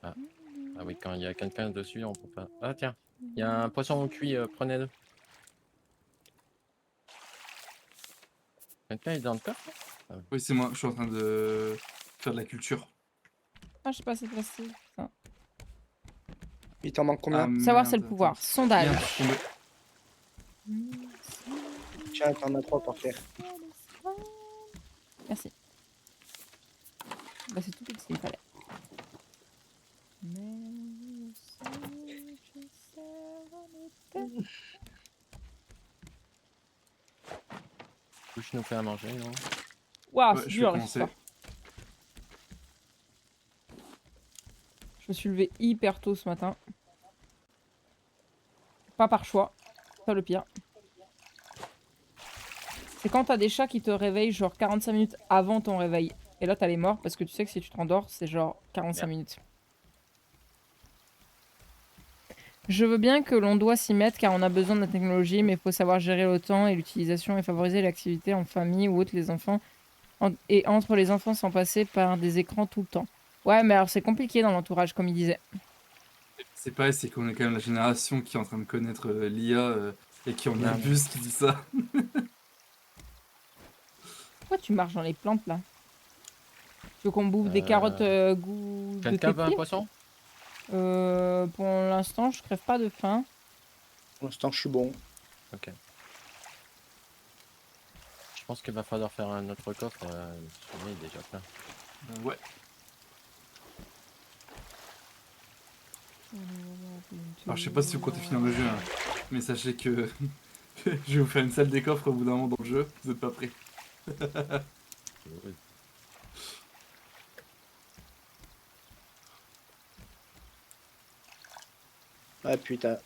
Ah oui, quand il y a quelqu'un dessus, on peut pas. Ah tiens, il y a un poisson cuit, prenez-le. Quelqu'un est dans le coffre? Oui, c'est moi, je suis en train de faire de la culture. Ah, je sais pas, c'est plastique. Putain. Il t'en manque combien? Ah, Savoir, c'est merde, le pouvoir. attends. Sondage. Merde, je suis tombé. Tiens, t'en as 3 par terre. Merci. Bah, c'est tout ce qu'il me fallait. Couche nous fait à manger, non? Waouh, Ouais, c'est je dur vais là, commencer. cette histoire. Je me suis levé hyper tôt ce matin. Pas par choix. C'est ça le pire. C'est quand t'as des chats qui te réveillent genre 45 minutes avant ton réveil. Et là, t'as les morts parce que tu sais que si tu te rendors, c'est genre 45 minutes. Je veux bien que l'on doit s'y mettre car on a besoin de la technologie, mais il faut savoir gérer le temps et l'utilisation et favoriser l'activité en famille ou autre les enfants. Et entre les enfants sans passer par des écrans tout le temps. Ouais, mais alors c'est compliqué dans l'entourage, comme il disait. C'est pareil, c'est qu'on est quand même la génération qui est en train de connaître l'IA et qui en Non, abuse, qui dit ça. Pourquoi tu marches dans les plantes là? Tu veux qu'on bouffe des carottes goût de Quelqu'un veut un képi? poisson? Pour l'instant, je crève pas de faim. Pour l'instant, je suis bon. Ok. Je pense qu'il va falloir faire un autre coffre, celui-là est déjà plein. Ouais. Alors je sais pas si vous comptez finir le jeu, hein, mais sachez que je vais vous faire une salle des coffres au bout d'un moment dans le jeu, vous êtes pas prêts. Oui. Ah putain.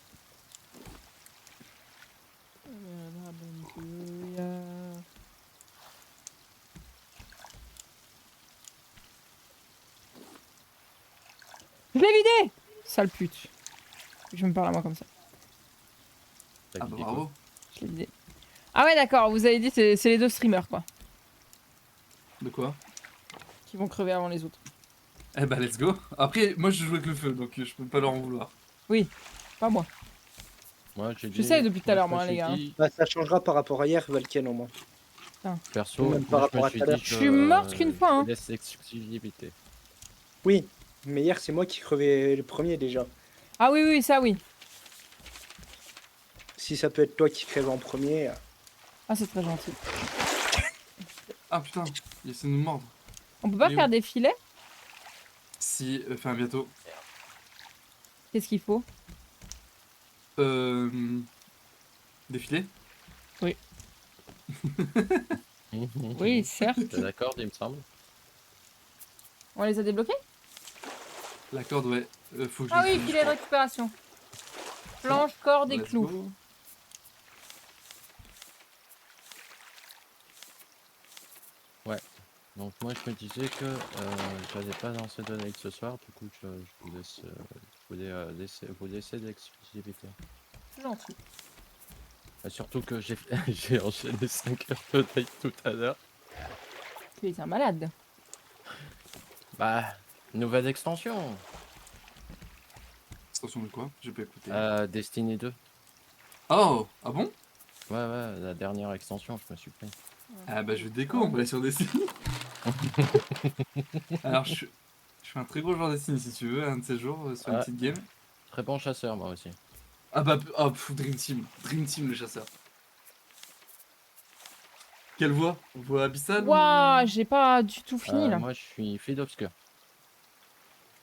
Je l'ai vidé! Sale pute. Je me parle à moi comme ça. T'as Ah bah vidé quoi? bravo. Je l'ai vidé. Ah ouais, d'accord, vous avez dit c'est les deux streamers quoi. De quoi? Qui vont crever avant les autres. Eh bah let's go. Après, moi je joue avec le feu, donc je peux pas leur en vouloir. Oui, pas moi. Moi, j'ai J'essaye dit- depuis tout à l'heure, je me moi, suis les gars. dit, Bah, ça changera par rapport à hier, Valken au moins. Perso, Même par moi, je me rapport à suis tout à l'heure. dit Je suis morte qu'une fois, hein. je laisse l'exclusivité. Oui, mais hier, c'est moi qui crevais le premier déjà. Ah oui, oui, ça oui. Si ça peut être toi qui crève en premier. Ah, c'est très gentil. Ah putain, il essaie de nous mordre. On peut pas Il est faire où? des filets? Si, enfin bientôt. Qu'est-ce qu'il faut? Défilé? Oui, certes. T'es d'accord, il me semble. On les a débloqués? La corde, ouais. Faut que je Ah le oui, finisse, filet je de récupération. Planche, corde et Let's clous. go. Donc moi je me disais que j'allais pas lancer de live ce soir, du coup je vous laisse, je voulais vous laisser de l'exclusivité. C'est gentil. Surtout que j'ai j'ai enchaîné 5 heures de date tout à l'heure. Tu es un malade. Bah, nouvelle extension. Attention de quoi? J'ai pas écouté. Destiny 2. Oh! Ah bon? Ouais, la dernière extension, je me suis pris. Ah bah je déco, on va aller sur Destiny. Alors je suis un très gros joueur Destiny si tu veux, un de ces jours sur une Ah. petite game. Très bon chasseur, moi aussi. Ah bah oh, Dream Team. Dream Team le chasseur. Quelle voix? Voix abyssale Waouh, ou... j'ai pas du tout fini là. Moi, je suis Fleet Obscur.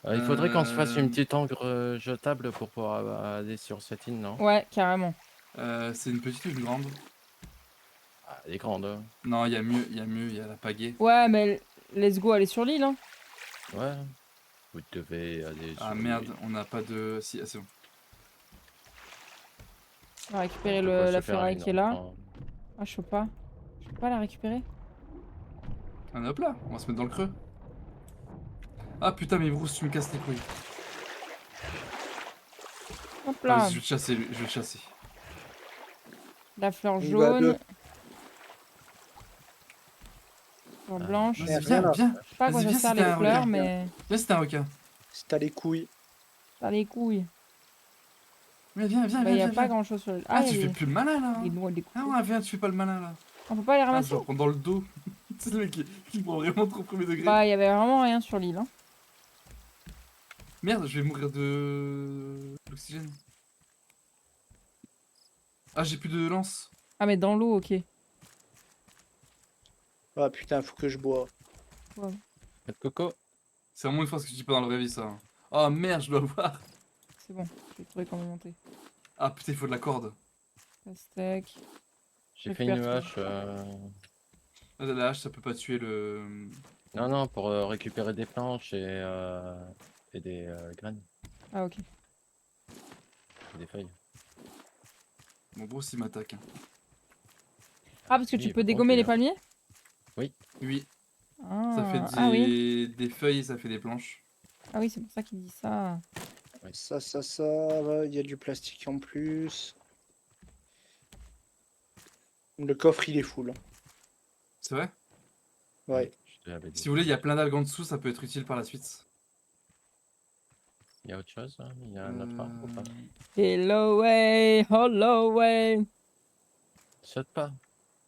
Il faudrait qu'on se fasse une petite encre jetable pour pouvoir aller sur cette île, non? Ouais, carrément. C'est une petite ou une grande? Ah, elle est grande. Hein. Non, il y a mieux, il y a la pagaie. Ouais, mais let's go aller sur l'île. Hein. Ouais. Vous devez aller Ah sur merde, l'île. on n'a pas de... Si, ah c'est bon. On va récupérer On peut pas la se faire ferraille une qui est là. en- Ah, je peux pas. Je peux pas la récupérer. Ah hop là, on va se mettre dans le creux. Ah putain mais Bruce, tu me casses les couilles. Hop Ah, là. vas-y, je vais le chasser, lui, je vais le chasser. La fleur On va à jaune. deux. Fleur Ah, blanche. Vas-y, Merde, viens, viens là. viens. Je sais pas à quoi Vas-y, ça viens, sert c'était les un fleurs, requin. mais. Viens, c'était un requin. Si t'as les couilles. Ça les couilles. Mais viens, viens, Bah, y viens, a viens. pas viens. grand chose sur l'île. Ah, y tu a fais des- plus le malin là. des noix, des Ah couteaux. ouais, viens, tu fais pas le malin là. On peut pas les Ah, je ramasser? leur prends dans le dos. C'est le mec qui prend vraiment trop premier degré. Bah, y avait vraiment rien sur l'île. Hein. Merde, je vais mourir de l'oxygène. Ah, j'ai plus de lance. Ah, mais dans l'eau, ok. Ah putain, faut que je bois. Faites coco. C'est vraiment une phrase que je dis pas dans la vraie vie ça. Oh merde, je dois voir. C'est bon, je vais trouver comment monter. Ah putain, il faut de la corde. Pastèque. J'ai fait une Récupère hache. Ah, la hache, ça peut pas tuer le... Non, pour récupérer des planches et des graines Ah, ok. et des feuilles. Bon, gros, s'il m'attaque. Hein. Ah, parce que Oui, tu peux bon, dégommer les tu- palmiers? Oui, Ah, ça fait ah oui. des feuilles et ça fait des planches. Ah oui, c'est pour ça qu'il dit ça. Ça, il y a du plastique en plus. Le coffre, il est full. C'est vrai? Ouais. Je te l'avais dit. Si vous voulez, il y a plein d'algues en dessous, ça peut être utile par la suite. Il y a autre chose? Hein, il y a un autre arbre ou pas? Hello way, hello way. Saute pas.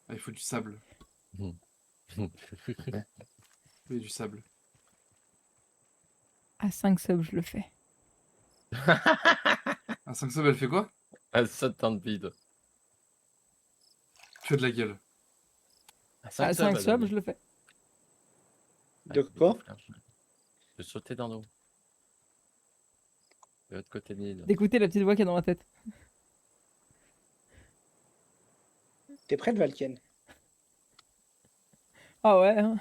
Ah, il faut du sable. Oui, du sable. À 5 subs, je le fais. Ah, 5 subs, elle fait quoi? Elle saute dans le vide. Tu as de la gueule. À À 5 5 elle a subs, dit. je le fais. De Avec des quoi? flèches. De sauter dans l'eau. De l'autre côté de l'île. D'écouter la petite voix qu'il y a dans ma tête. T'es prête, Valken? Ah ouais. Hein.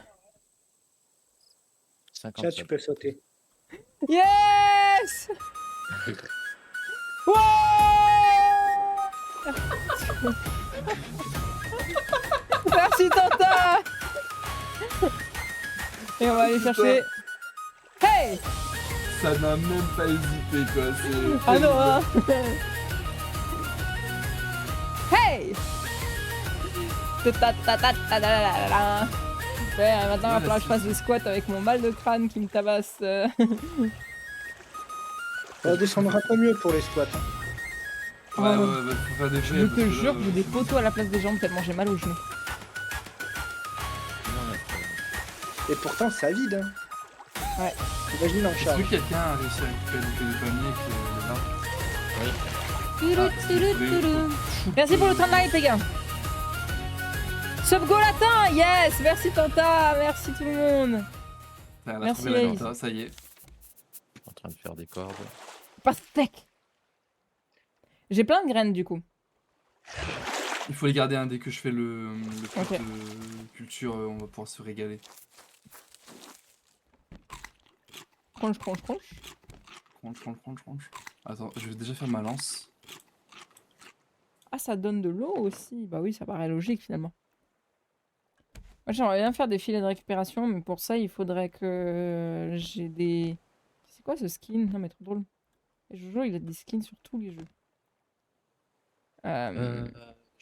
50 Tiens, tu subs. peux sauter. Yes. Ouais. Merci Tanta. Et on va aller chercher. Hey. Ça n'a même pas hésité, quoi. C'est... Ah non, hein. Hey. Ta-ta-ta-ta-ta-ta-ta-ta. Ouais, maintenant, il va falloir que je fasse des squats avec mon mal de crâne qui me tabasse. On descendra pas mieux pour les squats. Ouais, bah, faut faire des Je jets, te parce que là, jure, j'ai des poteaux à la place des jambes tellement j'ai mal aux genoux. Non, mais, Et pourtant, ça vide. Hein. Ouais. Imagine en Est-ce charge. que quelqu'un a réussi à récupérer des palmiers avec le là? Merci pour le train de live, les gars. Sub go latin, yes. Merci Tanta, merci tout le monde. Elle a Merci, trouvé la Alice. lanta, ça y est. en train de faire des cordes. Pastèque. J'ai plein de graines du coup. Il faut les garder dès que je fais le truc Ok. de culture, on va pouvoir se régaler. Crunch, crunch, crunch. Crunch. Attends, je vais déjà faire ma lance. Ah, ça donne de l'eau aussi. Bah oui, ça paraît logique finalement. Moi, j'aimerais bien faire des filets de récupération, mais pour ça, il faudrait que j'ai des... C'est quoi ce skin? Non, mais trop drôle. Et Jojo, il a des skins sur tous les jeux.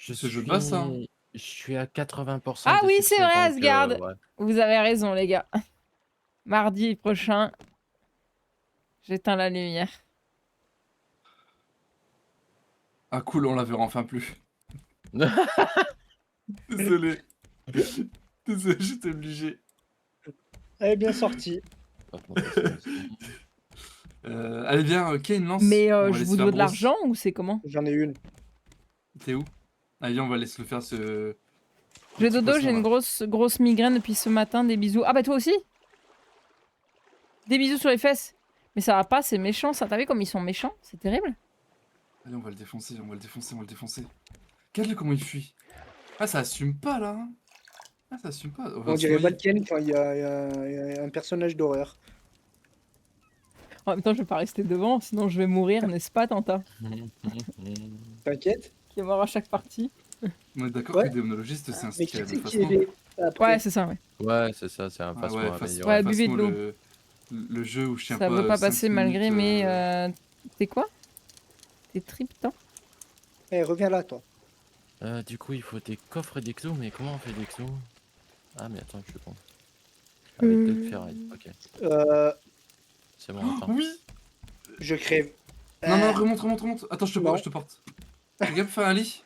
C'est jeu de base, ça, hein. Je suis à 80% Ah des oui, c'est succès, vrai, donc, Asgard. ouais. Vous avez raison, les gars. Mardi prochain, j'éteins la lumière. Ah cool, on la verra enfin plus. Désolé. Désolé, j'étais obligé. Elle est bien sortie. Allez, viens, Kane, lance. Mais On va je aller vous se faire dois de brosse. l'argent ou c'est comment? J'en ai une. T'es où? Allez, viens, on va laisser le faire ce. J'ai petit dodo, poisson, j'ai une là. grosse migraine depuis ce matin. Des bisous. Ah bah toi aussi? Des bisous sur les fesses. Mais ça va pas, c'est méchant ça. T'as vu comme ils sont méchants? C'est terrible. Allez, on va le défoncer, on va le défoncer, on va le défoncer. Regarde-le comment il fuit. Ah, ça assume pas là. Hein. Ah, ça assume pas. On dirait Valken quand il y a un personnage d'horreur. En même temps, je vais pas rester devant, sinon je vais mourir, n'est-ce pas, Tanta? T'inquiète. Qui est mort à chaque partie. On est d'accord Ouais. que le démonologiste, c'est un Mais skill qui de c'est qui façon. est après Ouais, c'est ça, ouais. Ouais, c'est ça, c'est un Ah façon ouais, amélioré. Ouais, buvez de Phasmo, l'eau. le jeu où je tiens Ça pas. veut pas 5 passer malgré minutes, mes... T'es quoi? T'es triptan? Eh, reviens là, toi. Du coup, il faut des coffres d'exo, mais comment on fait d'exo? Ah, mais attends, je suis con. Avec deux ferrailles, ok. C'est bon, attends. Oui. Je crève. Non, non, remonte. Attends, je Non. te porte. Fais gaffe, faire un lit.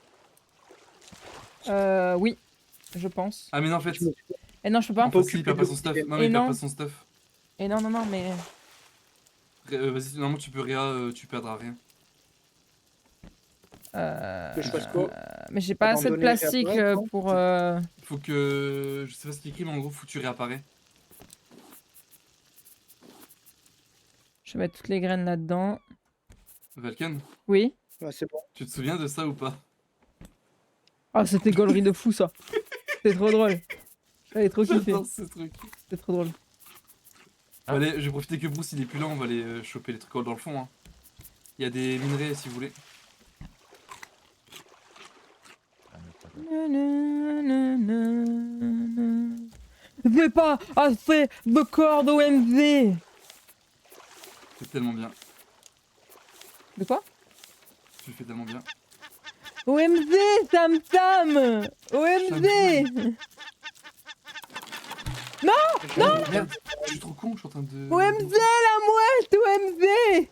Oui, je pense. Ah, mais non, en fait. Et non, je peux pas. En fait, il perd pas son stuff. Non, mais Et il perd non. pas son stuff. Et non, mais... Vas-y, normalement, tu peux tu perdras rien. Que je fasse quoi? Mais j'ai pas assez de Abandonner et plastique réapparaître, non pour... Faut que. Je sais pas ce qu'il écrit, mais en gros, faut que tu réapparais. Je vais mettre toutes les graines là-dedans. Valken, Oui. Ouais, c'est bon. tu te souviens de ça ou pas? Ah, c'était gaulerie de fou, ça. C'était trop drôle. J'avais trop kiffé. J'adore ce truc. C'était trop drôle. Ah. Allez, je vais profiter que Bruce il est plus là, on va aller choper les trucs dans le fond. Hein. Il y a des minerais si vous voulez. J'ai pas assez de cordes OMG. C'est tellement bien. De quoi? Tu le fais tellement bien. OMG, Tam Tam. OMG. Merde, je suis trop con, je suis en train de. OMG, la mouette, OMG.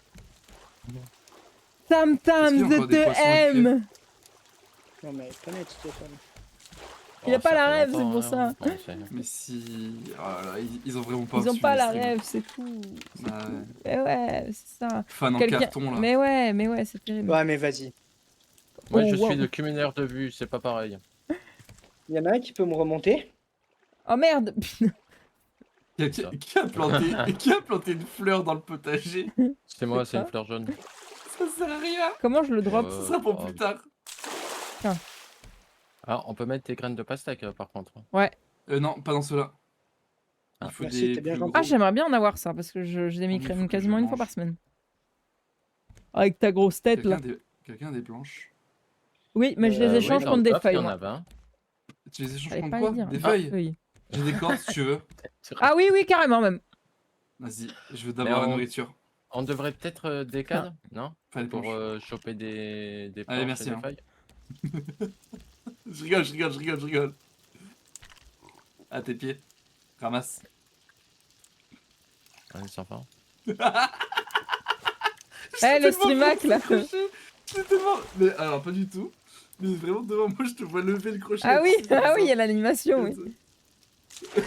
Tam Tam, Est-ce qu'il y a je encore des te poissons à aime. Non, mais pas net, Stéphane. Il a pas ça la fait rêve, c'est longtemps, pour ça. hein, on sait. Mais si. Oh là là, ils ont vraiment pas Ils ont suivi pas les la streams. rêve, c'est tout. C'est Ah tout. ouais. Mais ouais, c'est ça. Fan en Quelqu'un- carton là. Mais ouais, c'est terrible. Ouais, mais vas-y. Moi, Oh, je wow. suis le cumuleur de vue, c'est pas pareil. Il y en a un qui peut me remonter. Oh merde. Qui a planté une fleur dans le potager? C'est moi, C'est c'est une quoi fleur jaune. Ça sert à rien. Comment je le drop? Ça sera pour plus tard. Ah, on peut mettre des graines de pastèque par contre. Non, pas dans ceux-là. Ah. Il faut Merci, des t'es bien plus gentil. Ah, gros. j'aimerais bien en avoir ça parce que j'ai des Oh, il faut migraines que quasiment je une fois mange. par semaine. Avec ta grosse tête là. Quelqu'un a des planches. Oui, mais je les échange oui, contre dans des le coffre, feuilles. il y en Moi. avait un. Tu les échanges Fallait contre pas quoi? le dire. Des Ah, feuilles? feuilles. J'ai des cordes si tu veux. Ah oui, carrément même. Vas-y, je veux d'abord la on- nourriture. On devrait peut-être des cadres, non? Enfin, les Pour planches. choper des planches Allez, et merci, des hein. feuilles. Je rigole. À tes pieds. Ramasse. Allez, c'est enfin. Eh, le streamac là. J'étais tellement. Mais alors, pas du tout. Mais vraiment devant moi, je te vois lever le crochet. Ah oui, tu sais, comme il y ça. a l'animation, oui. Comme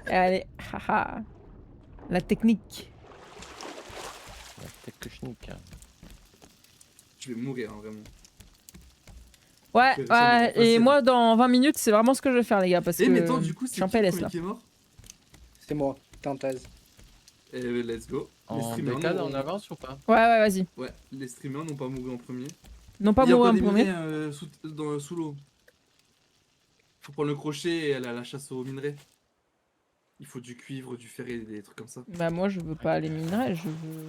Allez, haha. La technique. La technique. ça. Je vais mourir, hein, vraiment. Ouais, C'est facile. et moi dans 20 minutes, c'est vraiment ce que je vais faire, les gars. Parce Eh, que mais attends, du coup, je suis c'est en qui le PLS premier là. qui est mort? C'est moi, Tantaz. Eh, let's go. Les En streamers décade, n'ont- on avance ou pas? Ouais, vas-y. Ouais, les streamers n'ont pas mouru en premier. Non pas Il y a mourir encore en des premier. minerais sous l'eau. Faut prendre le crochet et aller à la chasse aux minerais. Il faut du cuivre, du fer et des trucs comme ça. Bah moi je veux pas les minerais, je veux...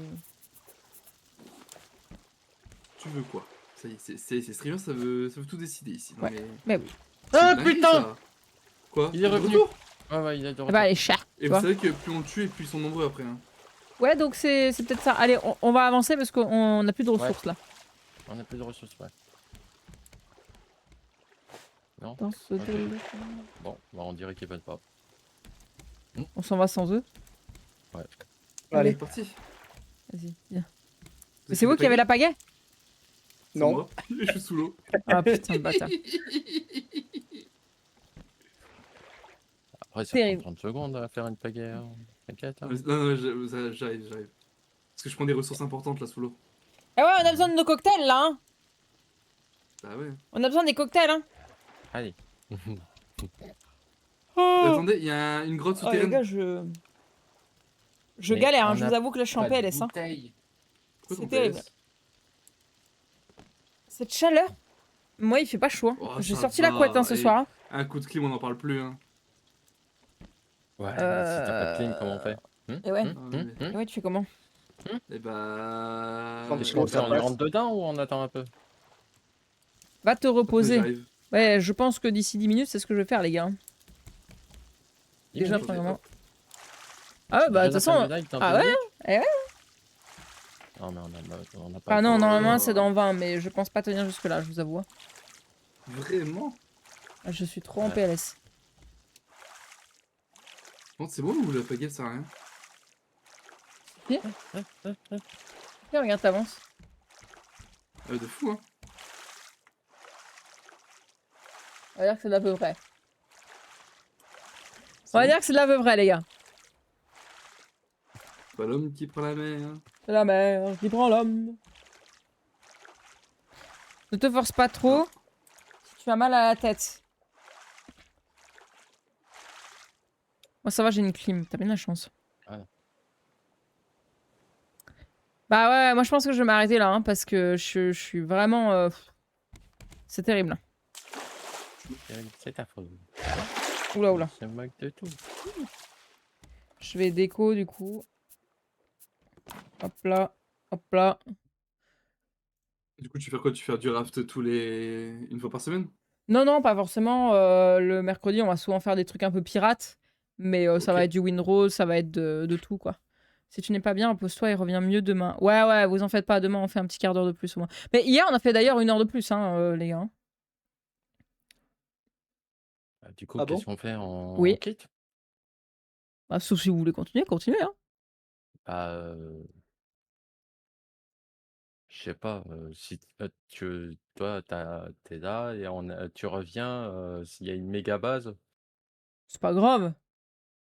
Tu veux quoi? Ça y est, c'est streamer, ça veut tout décider ici. Non, Ouais. mais... Mais oui. c'est Ah, une dinguerie, putain ça. Quoi? Il est de revenu. retour Ouais, il est de retour. Bah les chats, Et tu vous vois. savez que plus on le tue et plus ils sont nombreux après. Hein. Ouais, donc c'est peut-être ça. Allez, on va avancer parce qu'on a plus de ressources là. On a plus de ressources, ouais. Non. Dans ce Ok. dos. Bon, bah, on dirait qu'ils veulent pas. On s'en va sans eux. Ouais. Allez. C'est parti. Vas-y, viens. Vous C'est vous qui avez la pagaie? C'est Non. moi. Je suis sous l'eau. Ah putain de bâtard. Après, ça Terrible. prend 30 secondes à faire une pagaie. Hein. T'inquiète. Hein. Non, j'arrive. Parce que je prends des ressources importantes là sous l'eau. Eh ouais, on a besoin de nos cocktails là, hein. Bah ouais. On a besoin des cocktails, hein. Allez. Attendez, il y a une grotte Oh les souterraine. gars, je Mais galère, hein. on Je a vous avoue que là je suis en pas de PLS, hein. bouteille. Pourquoi C'est ton terrible. PS? Cette chaleur, moi il fait pas chaud, hein. Oh, J'ai ça sorti la va. couette, hein, ce Et soir, hein. Un coup de clim, on n'en parle plus. Hein. Ouais, mais si t'as pas de clim, comment on fait? Et ouais. Et ouais, tu fais comment? Et bah. Comme Qu'est-ce si qu'on on fait? On y passe. rentre dedans ou on attend un peu? Va te reposer. J'arrive. Ouais, je pense que d'ici 10 minutes, c'est ce que je vais faire, les gars. Déjà, Ok, premièrement. hop. Ah ouais, bah de toute façon. Ah ouais? Eh ouais. Non, mais on a pas. Ah le non, temps. normalement c'est dans 20, mais je pense pas tenir jusque-là, je vous avoue. Vraiment? Ah, je suis trop en Ouais. PLS. Bon, c'est bon ou la pagaie ça sert à rien? Tiens, regarde, t'avances. De fou, hein. On va dire que c'est de l'à peu près. C'est On va bon. dire que c'est de l'à peu près, les gars. Pas l'homme qui prend la mer. C'est la mer qui prend l'homme. Ne te force pas trop. Si tu as mal à la tête. Moi, ça va, j'ai une clim. T'as bien de la chance. Voilà. Bah ouais, moi je pense que je vais m'arrêter là, hein, parce que je suis vraiment... C'est terrible. C'est ta faute. Oula, oula. Je me moque de tout. Je vais déco, du coup. Hop là. Hop là. Du coup, tu fais quoi? Tu fais du raft une fois par semaine? Non, non, pas forcément. Le mercredi, on va souvent faire des trucs un peu pirates. Mais ça Ok. va être du windrow, ça va être de tout, quoi. Si tu n'es pas bien, repose-toi et reviens mieux demain. Ouais, ouais, vous en faites pas. Demain, on fait un petit quart d'heure de plus au moins. Mais hier, on a fait d'ailleurs 1 heure de plus, hein, les gars. Du coup, Ah bon? qu'est-ce qu'on fait? On Oui. quitte? Bah, sauf si vous voulez continuer, continuez, hein. Bah, je sais pas. Si toi, t'es là et tu reviens, s'il y a une méga base. C'est pas grave.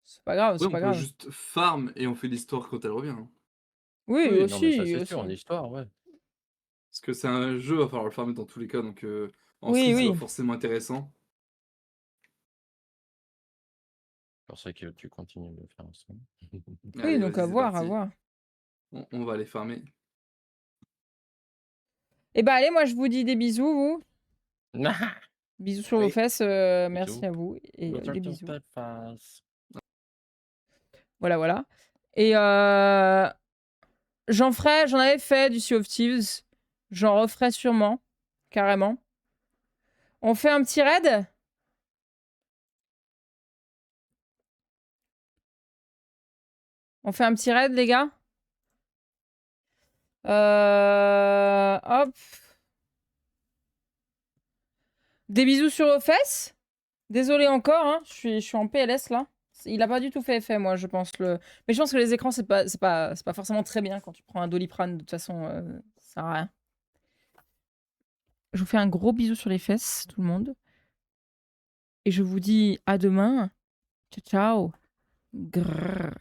C'est pas grave, Ouais, c'est on pas peut grave. juste farm et on fait l'histoire quand elle revient. Hein. Oui, Oui, non, mais ça, aussi, c'est aussi. sûr, en histoire, ouais. Parce que c'est un jeu, va falloir le farmer dans tous les cas, donc en Oui, stream, c'est oui. pas forcément intéressant. C'est pour ça que tu continues de le faire ensemble. Oui, Allez, donc vas-y, à c'est voir, à parti. voir. On va aller farmer. Eh bah allez, moi je vous dis des bisous, vous. Ah Bisous sur Oui. vos fesses, merci Bisous. à vous. Et des Sur ton bisous. pet face. Voilà, voilà. Et j'en avais fait du Sea of Thieves. J'en referai sûrement, carrément. On fait un petit raid? On fait un petit raid, les gars? Hop. Des bisous sur vos fesses. Désolé encore, hein. Je suis en PLS là. Il a pas du tout fait effet, moi, je pense. Mais je pense que les écrans, c'est pas forcément très bien quand tu prends un Doliprane. De toute façon, ça sert à rien. Je vous fais un gros bisou sur les fesses, tout le monde. Et je vous dis à demain. Ciao, ciao. Grrr.